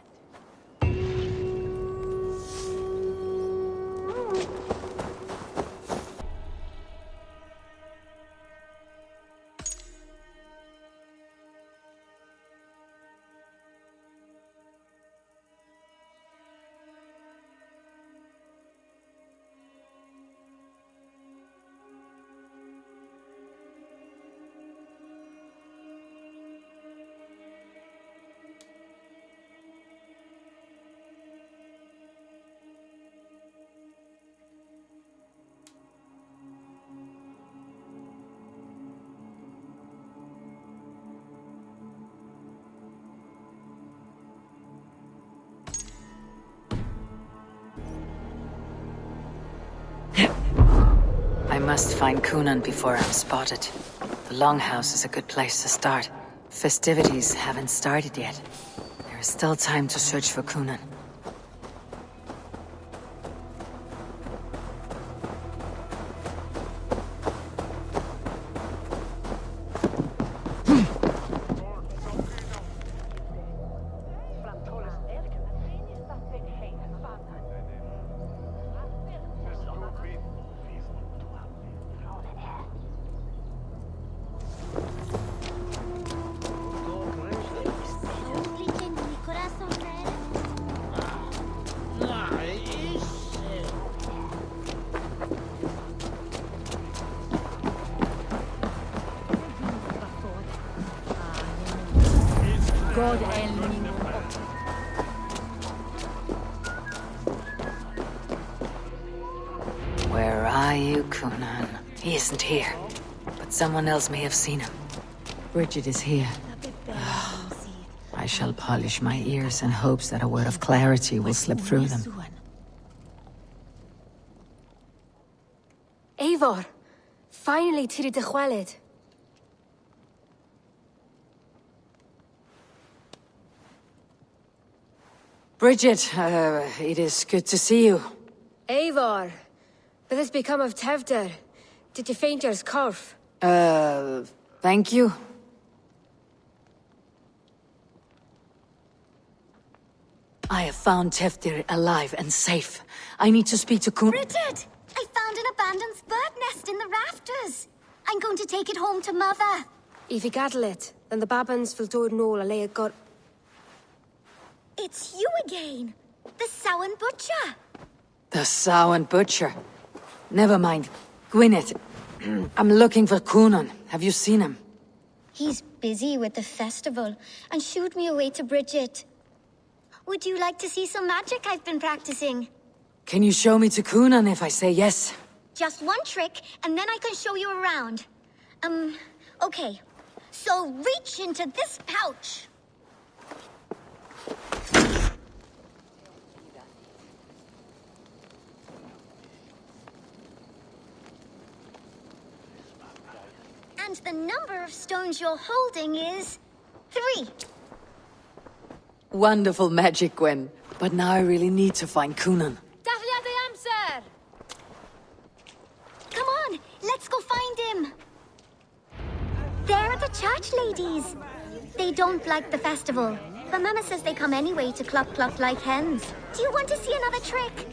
I must find Kunan before I'm spotted. The Longhouse is a good place to start. Festivities haven't started yet. There is still time to search for Kunan. Where are you, Kunan? He isn't here, but someone else may have seen him. Bridget is here. I shall polish my ears in hopes that a word of clarity will slip through them. Eivor! Finally, Tiri de Chwaled. Bridget, it is good to see you. Eivor! What has become of Tevder? Did you faint your scarf? Thank you. I have found Teftir alive and safe. I need to speak to Kun- Bridget! I found an abandoned bird nest in the rafters. I'm going to take it home to Mother. If you gather it, then the Babans will do it all a lay got. It's you again. The Sowan Butcher. The Sowan Butcher. Never mind. Gwyneth, I'm looking for Kunan. Have you seen him? He's busy with the festival and shooed me away to Bridget. Would you like to see some magic I've been practicing? Can you show me to Kunan if I say yes? Just one trick, and then I can show you around. Okay. So reach into this pouch. And the number of stones you're holding is 3. Wonderful magic, Gwen. But now I really need to find Kunan. Dahlia the answer! Come on, let's go find him. charge ladies. They don't like the festival, but Mama says they come anyway to cluck cluck like hens. Do you want to see another trick?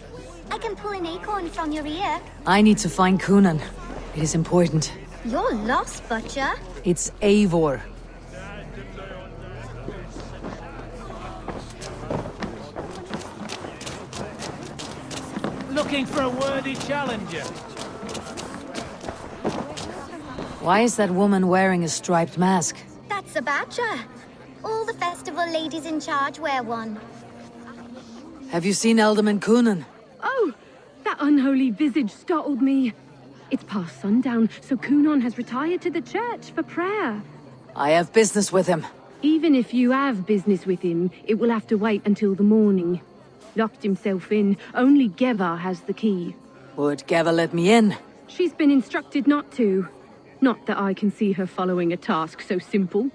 I can pull an acorn from your ear. I need to find Coonan. It is important. You're lost, Butcher. It's Eivor. Looking for a worthy challenger. Why is that woman wearing a striped mask? That's a badger. All the festival ladies in charge wear one. Have you seen Alderman Coonan? Oh, that unholy visage startled me. It's past sundown, so Coonan has retired to the church for prayer. I have business with him. Even if you have business with him, it will have to wait until the morning. Locked himself in. Only Geva has the key. Would Geva let me in? She's been instructed not to. Not that I can see her following a task so simple.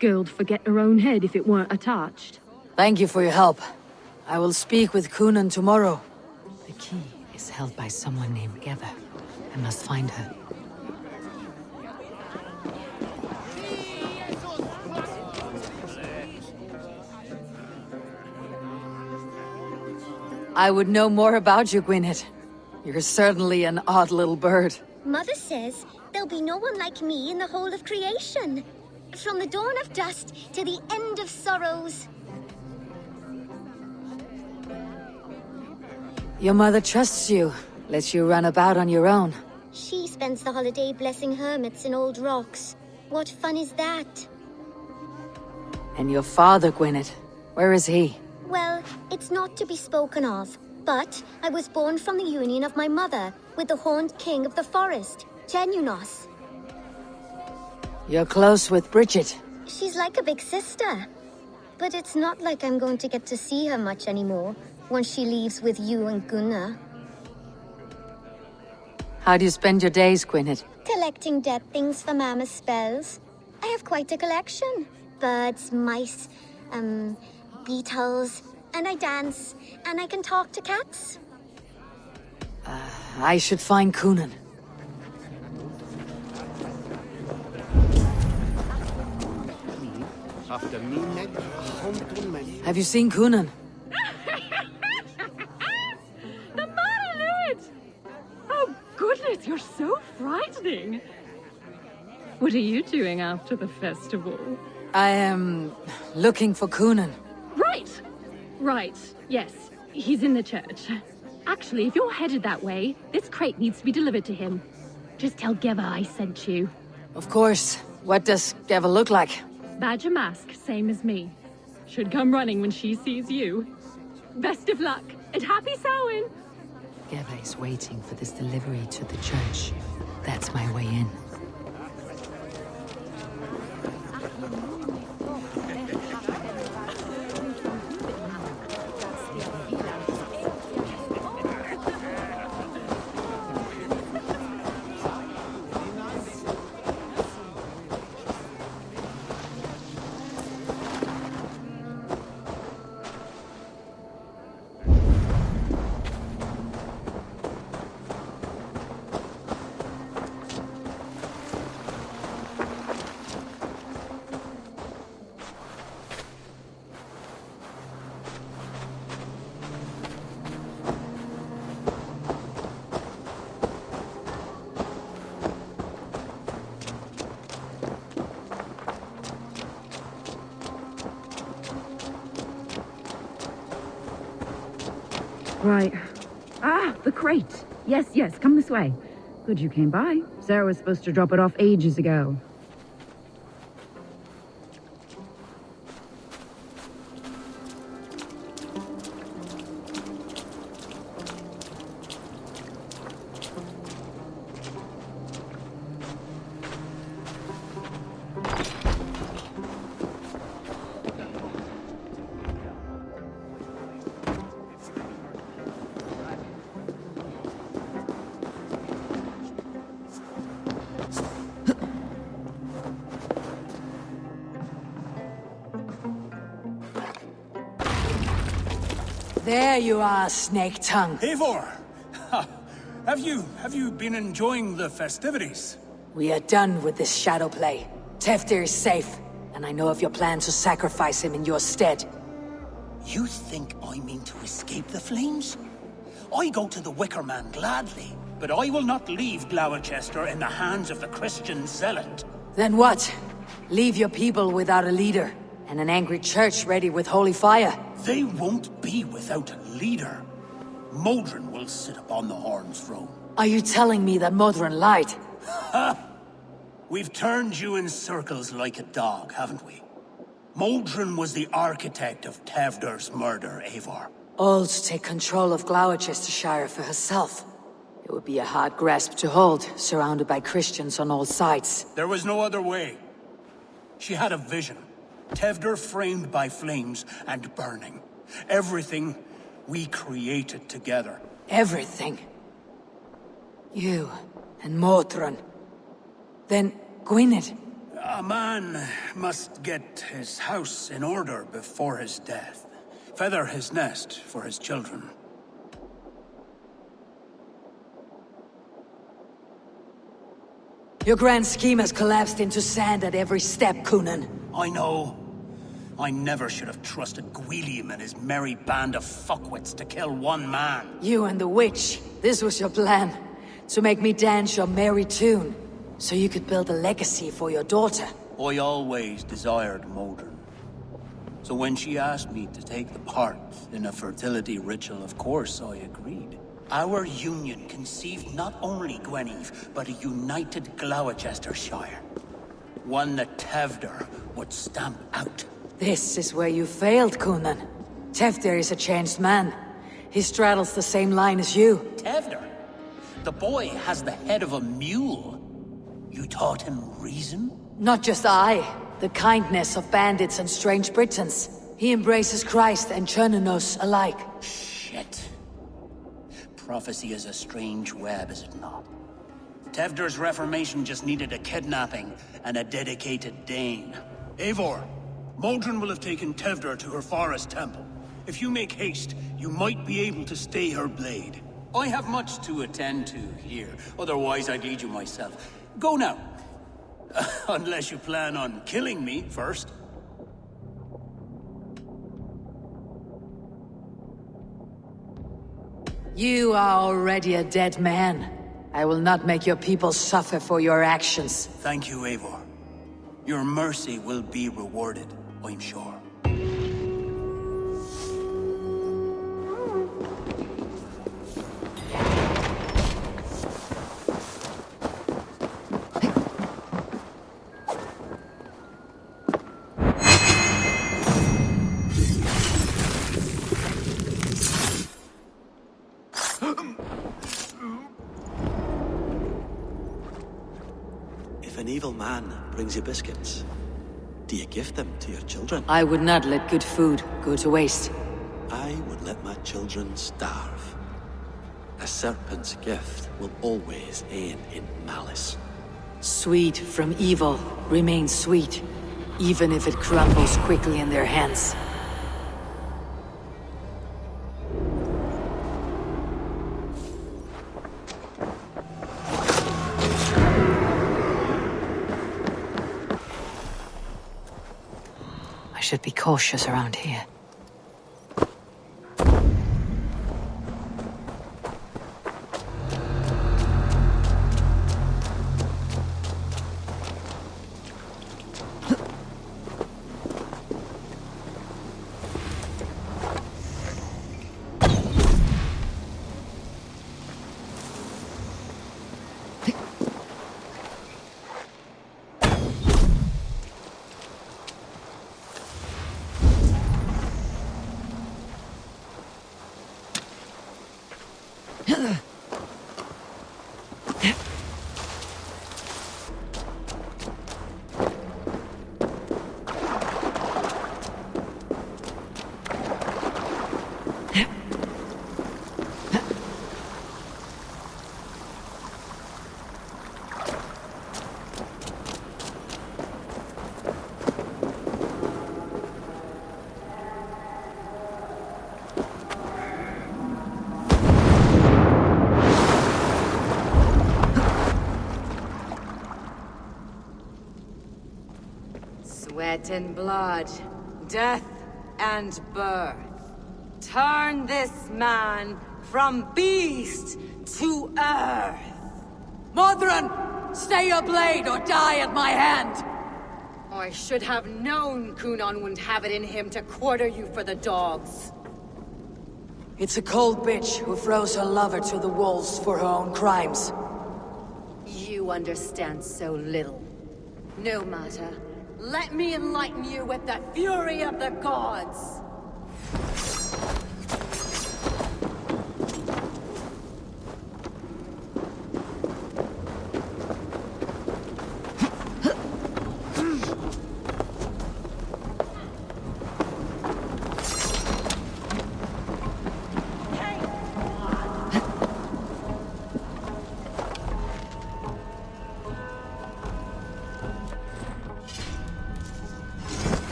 Girl'd forget her own head if it weren't attached. Thank you for your help. I will speak with Coonan tomorrow. The key is held by someone named Geva. I must find her. I would know more about you, Gwynedd. You're certainly an odd little bird. Mother says there'll be no one like me in the whole of creation. From the dawn of dust to the end of sorrows. Your mother trusts you, lets you run about on your own. She spends the holiday blessing hermits in old rocks. What fun is that? And your father, Gwynedd, where is he? Well, it's not to be spoken of, but I was born from the union of my mother with the horned king of the forest, Genunos. You're close with Bridget. She's like a big sister. But it's not like I'm going to get to see her much anymore once she leaves with you and Gunnar. How do you spend your days, Gwynedd? Collecting dead things for Mama's spells. I have quite a collection. Birds, mice, beetles, and I dance, and I can talk to cats. I should find Coonan. Have you seen Coonan? The Baronet! Oh, goodness, you're so frightening. What are you doing after the festival? I am looking for Coonan. Right, yes. He's in the church. Actually, if you're headed that way, this crate needs to be delivered to him. Just tell Geva I sent you. Of course. What does Geva look like? Badger mask, same as me. Should come running when she sees you. Best of luck, and happy Samhain! Geva is waiting for this delivery to the church. That's my way in. Right. Ah, the crate. Yes, come this way. Good you came by. Sarah was supposed to drop it off ages ago. There you are, Snake Tongue. Eivor! Have you been enjoying the festivities? We are done with this shadow play. Teftir is safe, and I know of your plan to sacrifice him in your stead. You think I mean to escape the flames? I go to the Wicker Man gladly, but I will not leave Gloucester in the hands of the Christian zealot. Then what? Leave your people without a leader, and an angry church ready with holy fire? They won't be without a leader. Modron will sit upon the Horn's throne. Are you telling me that Modron lied? Ha! We've turned you in circles like a dog, haven't we? Modron was the architect of Tevder's murder, Eivor. All to take control of Gloucestershire for herself. It would be a hard grasp to hold, surrounded by Christians on all sides. There was no other way. She had a vision. Tevder framed by flames and burning. Everything we created together. Everything? You and Modron. Then Gwynedd. A man must get his house in order before his death. Feather his nest for his children. Your grand scheme has collapsed into sand at every step, Coonan. I know. I never should have trusted Gwilliam and his merry band of fuckwits to kill one man. You and the witch. This was your plan. To make me dance your merry tune. So you could build a legacy for your daughter. I always desired Modron. So when she asked me to take the part in a fertility ritual, of course I agreed. Our union conceived not only Gweneve, but a united Gloucestershire. One that Tevder would stamp out. This is where you failed, Coonan. Teftir is a changed man. He straddles the same line as you. Tevder? The boy has the head of a mule. You taught him reason? Not just I. The kindness of bandits and strange Britons. He embraces Christ and Churnanos alike. Shit. Prophecy is a strange web, is it not? Tevder's reformation just needed a kidnapping and a dedicated Dane. Eivor, Modron will have taken Tevder to her forest temple. If you make haste, you might be able to stay her blade. I have much to attend to here, otherwise I'd lead you myself. Go now. Unless you plan on killing me first. You are already a dead man. I will not make your people suffer for your actions. Thank you, Eivor. Your mercy will be rewarded, I'm sure. If an evil man brings you biscuits, do you give them to your children? I would not let good food go to waste. I would let my children starve. A serpent's gift will always end in malice. Sweet from evil remains sweet, even if it crumbles quickly in their hands. I should be cautious around here. Sweat and blood, death and birth. Turn this man from beast to earth. Modron! Stay your blade or die at my hand! I should have known Kunan wouldn't have it in him to quarter you for the dogs. It's a cold bitch who throws her lover to the wolves for her own crimes. You understand so little. No matter. Let me enlighten you with the fury of the gods!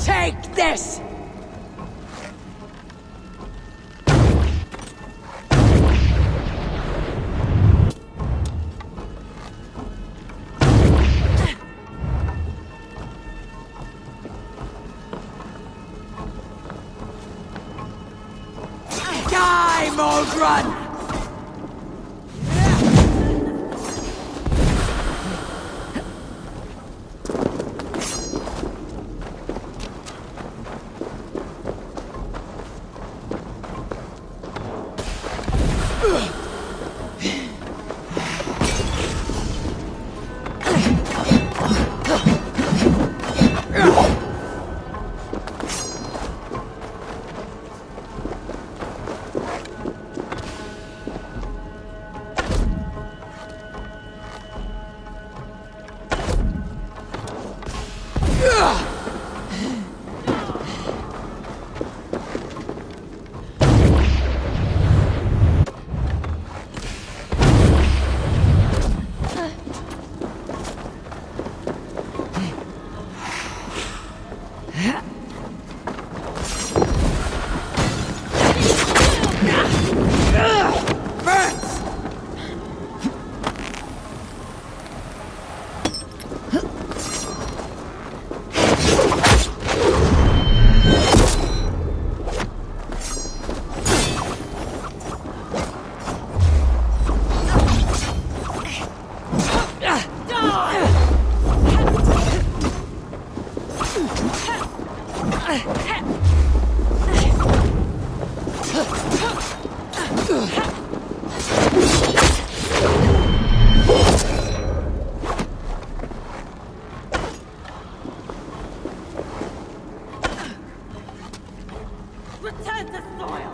Take this! Die, Modron! Return to soil!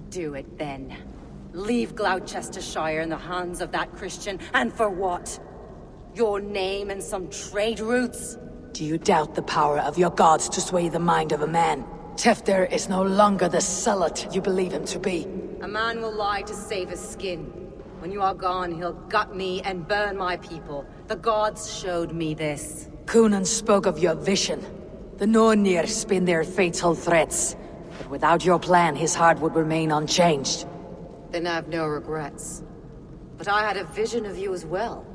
Do it then. Leave Gloucestershire in the hands of that Christian, and for what? Your name and some trade routes? Do you doubt the power of your gods to sway the mind of a man? Tefter is no longer the zealot you believe him to be. A man will lie to save his skin. When you are gone, he'll gut me and burn my people. The gods showed me this. Kunan spoke of your vision. The Nornir spin their fatal threats. But without your plan, his heart would remain unchanged. Then I have no regrets. But I had a vision of you as well.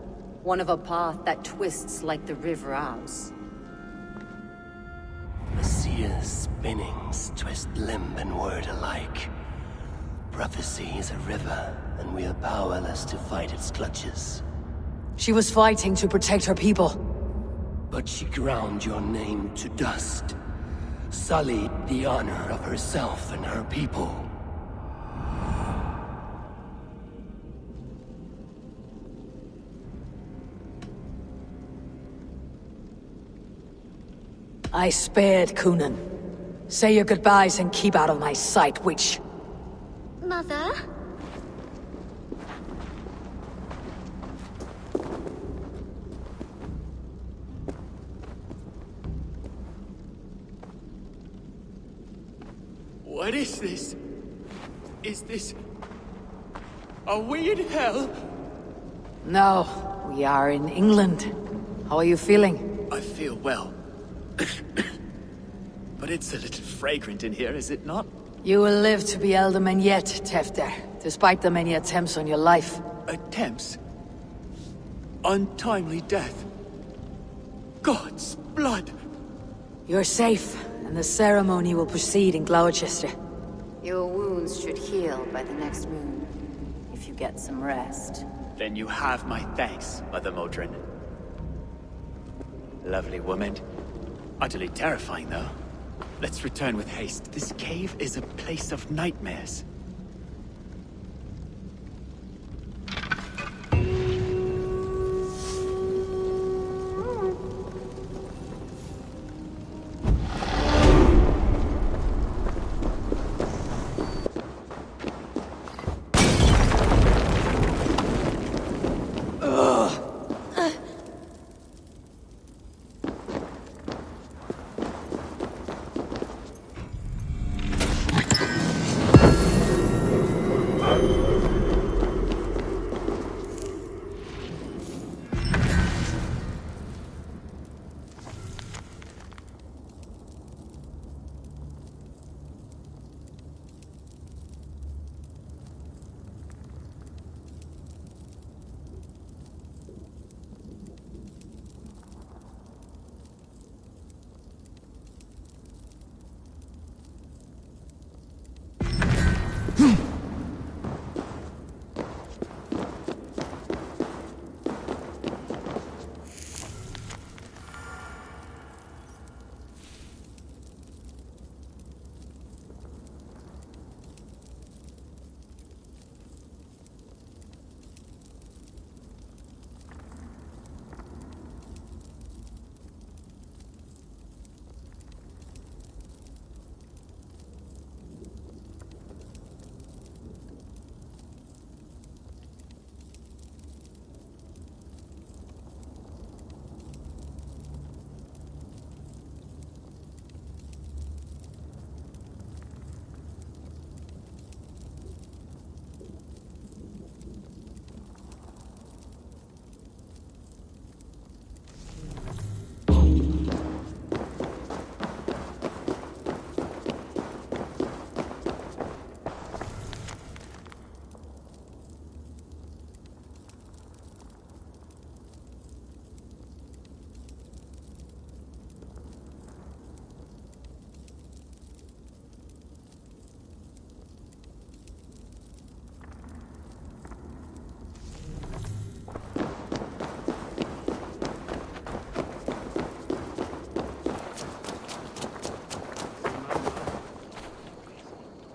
One of a path that twists like the River Ouse. The seer's spinnings twist limb and word alike. Prophecy is a river, and we are powerless to fight its clutches. She was fighting to protect her people. But she ground your name to dust. Sullied the honor of herself and her people. I spared Kunan. Say your goodbyes and keep out of my sight, witch. Mother? is this? Is this... Are we in hell? No, we are in England. How are you feeling? I feel well. But it's a little fragrant in here, is it not? You will live to be Elderman yet, Tefter, despite the many attempts on your life. Attempts? Untimely death? God's blood! You're safe, and the ceremony will proceed in Gloucester. Your wounds should heal by the next moon, if you get some rest. Then you have my thanks, Mother Modron. Lovely woman. Utterly terrifying, though. Let's return with haste. This cave is a place of nightmares.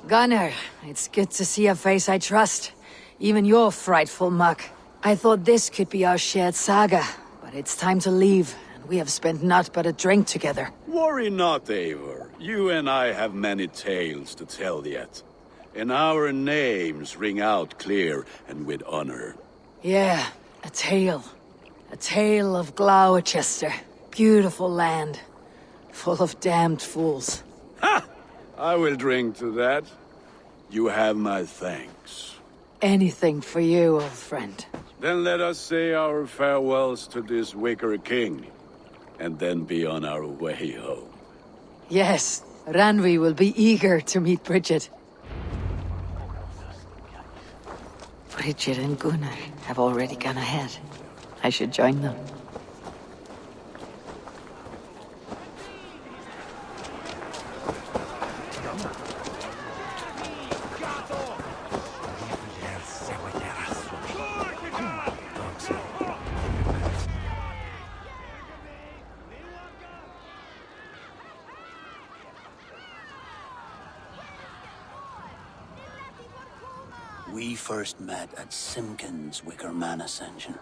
Gunnar, it's good to see a face I trust. Even your frightful muck. I thought this could be our shared saga, but it's time to leave, and we have spent naught but a drink together. Worry not, Eivor. You and I have many tales to tell yet. And our names ring out clear and with honor. Yeah, a tale. A tale of Gloucester. Beautiful land. Full of damned fools. Ha! I will drink to that. You have my thanks. Anything for you, old friend. Then let us say our farewells to this Wicker King, and then be on our way home. Yes, Ranvi will be eager to meet Bridget. Bridget and Gunnar have already gone ahead. I should join them. We first met at Simpkins' Wicker Man Ascension.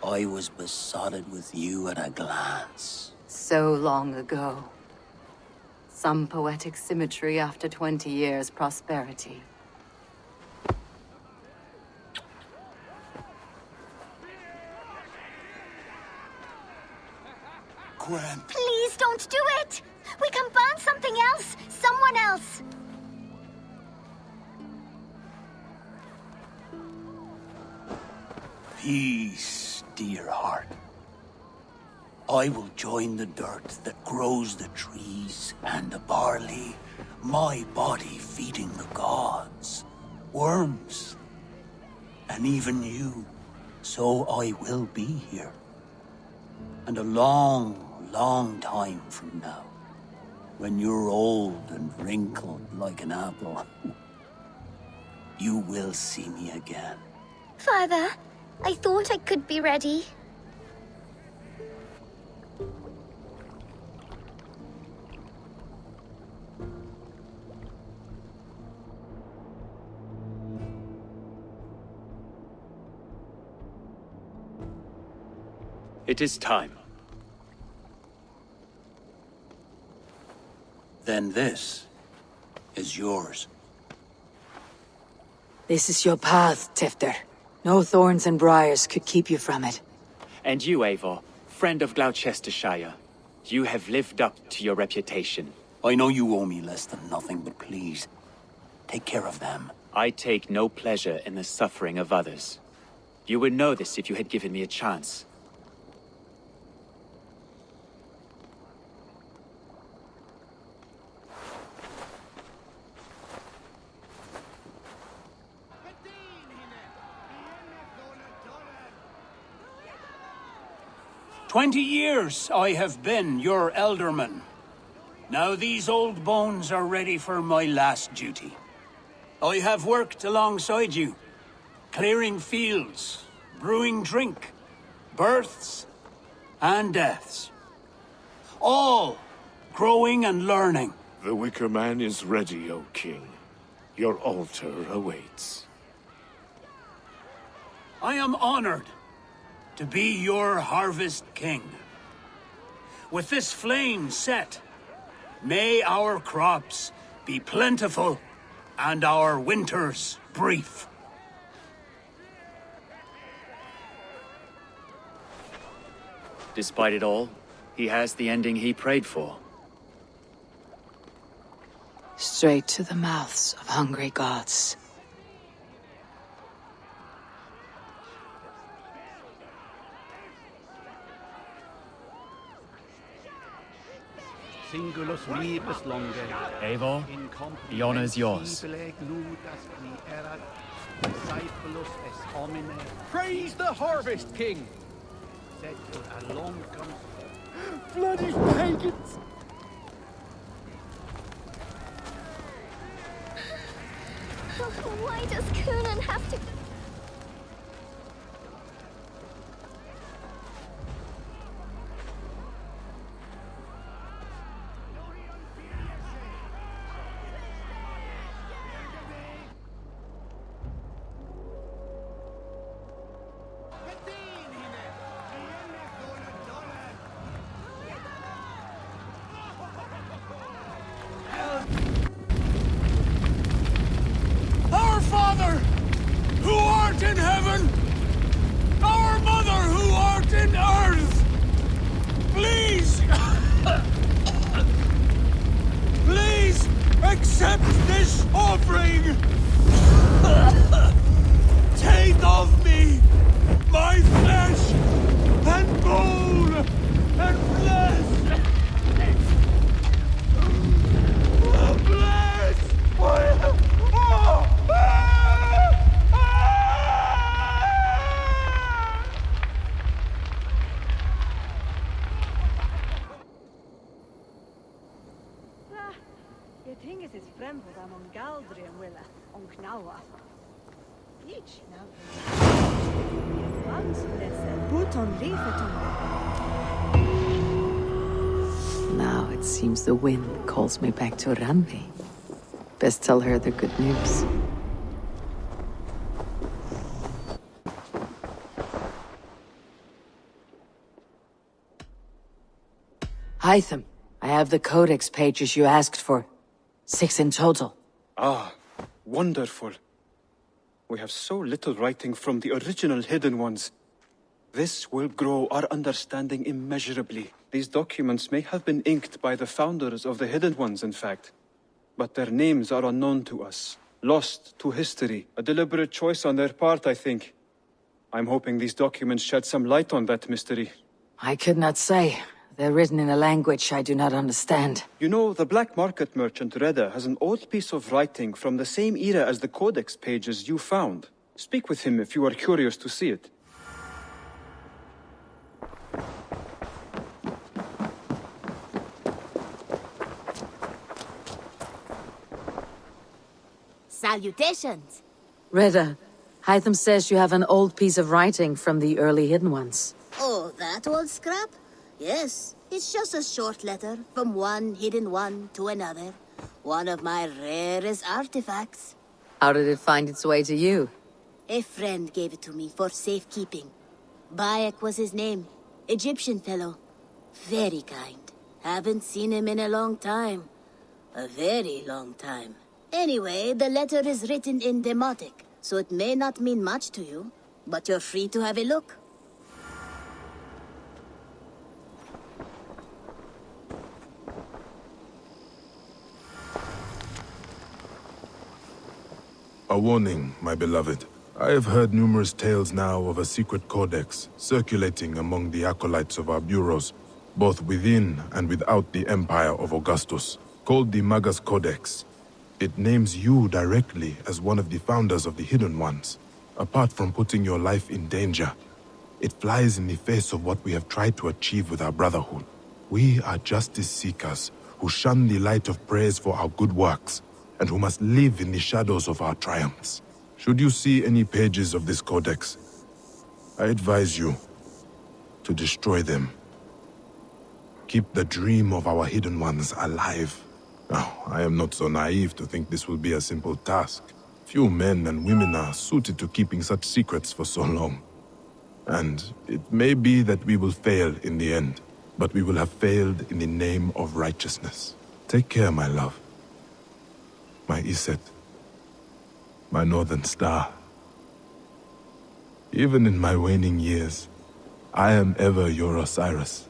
I was besotted with you at a glance. So long ago. Some poetic symmetry after 20 years' prosperity. Gwen. Please don't do it! We can burn something else! Someone else! Peace, dear heart. I will join the dirt that grows the trees and the barley, my body feeding the gods, worms, and even you. So I will be here. And a long, long time from now, when you're old and wrinkled like an apple, you will see me again. Father, I thought I could be ready. It is time. Then this is yours. This is your path, Tifter. No thorns and briars could keep you from it. And you, Eivor, friend of Gloucestershire, you have lived up to your reputation. I know you owe me less than nothing, but please, take care of them. I take no pleasure in the suffering of others. You would know this if you had given me a chance. "20 years I have been your elderman. Now these old bones are ready for my last duty. I have worked alongside you, clearing fields, brewing drink, births and deaths. All growing and learning. The Wicker Man is ready, O King. Your altar awaits. I am honored to be your Harvest King. With this flame set, may our crops be plentiful and our winters brief. Despite it all, he has the ending he prayed for. Straight to the mouths of hungry gods. Singulus rebus longe. Eivor, the honor is yours. Praise the Harvest King! Bloody pagans! Why does Coonan have to... Our Father, who art in heaven, our Mother, who art in earth, please, please accept this offering. Take of me my flesh and bone and flesh. Je ting is fremd among Galdri and Willa on Knawa. Each now. Once put on Now it seems the wind calls me back to Randvi. Best tell her the good news. Hytham, I have the codex pages you asked for. 6 in total. Ah, wonderful. We have so little writing from the original Hidden Ones. This will grow our understanding immeasurably. These documents may have been inked by the founders of the Hidden Ones, in fact. But their names are unknown to us. Lost to history. A deliberate choice on their part, I think. I'm hoping these documents shed some light on that mystery. I could not say. They're written in a language I do not understand. You know, the black market merchant Reda has an old piece of writing from the same era as the codex pages you found. Speak with him if you are curious to see it. Salutations! Reda, Hytham says you have an old piece of writing from the early Hidden Ones. Oh, that old scrap? Yes, it's just a short letter from one hidden one to another. One of my rarest artifacts. How did it find its way to you? A friend gave it to me for safekeeping. Bayek was his name. Egyptian fellow. Very kind. Haven't seen him in a long time. A very long time. Anyway, the letter is written in Demotic, so it may not mean much to you, but you're free to have a look. A warning, my beloved. I have heard numerous tales now of a secret codex circulating among the acolytes of our bureaus, both within and without the Empire of Augustus, called the Magus Codex. It names you directly as one of the founders of the Hidden Ones. Apart from putting your life in danger, it flies in the face of what we have tried to achieve with our brotherhood. We are justice seekers who shun the light of praise for our good works, and who must live in the shadows of our triumphs. Should you see any pages of this codex, I advise you to destroy them. Keep the dream of our Hidden Ones alive. Now, I am not so naive to think this will be a simple task. Few men and women are suited to keeping such secrets for so long. And it may be that we will fail in the end, but we will have failed in the name of righteousness. Take care, my love. My Iset. My northern star. Even in my waning years, I am ever your Osiris.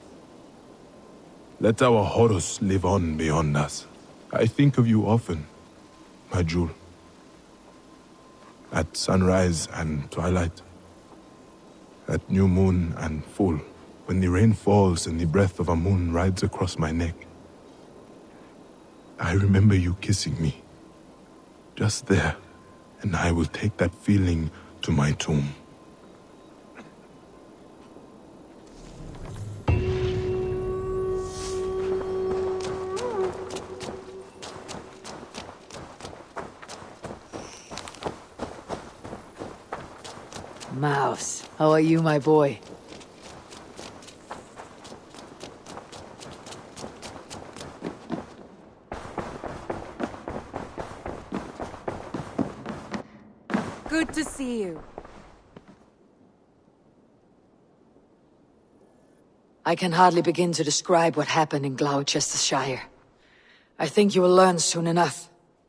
Let our Horus live on beyond us. I think of you often, my jewel. At sunrise and twilight. At new moon and full, when the rain falls and the breath of a moon rides across my neck. I remember you kissing me. Just there, and I will take that feeling to my tomb. Mouse, how are you, my boy? Good to see you. I can hardly begin to describe what happened in Gloucestershire. I think you will learn soon enough.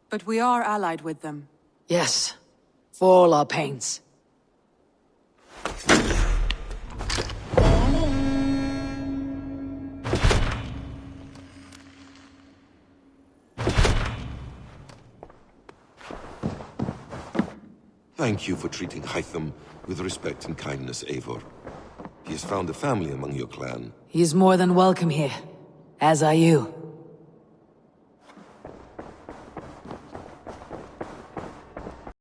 But we are allied with them. Yes, for all our pains. Thank you for treating Hytham with respect and kindness, Eivor. He has found a family among your clan. He's more than welcome here, as are you.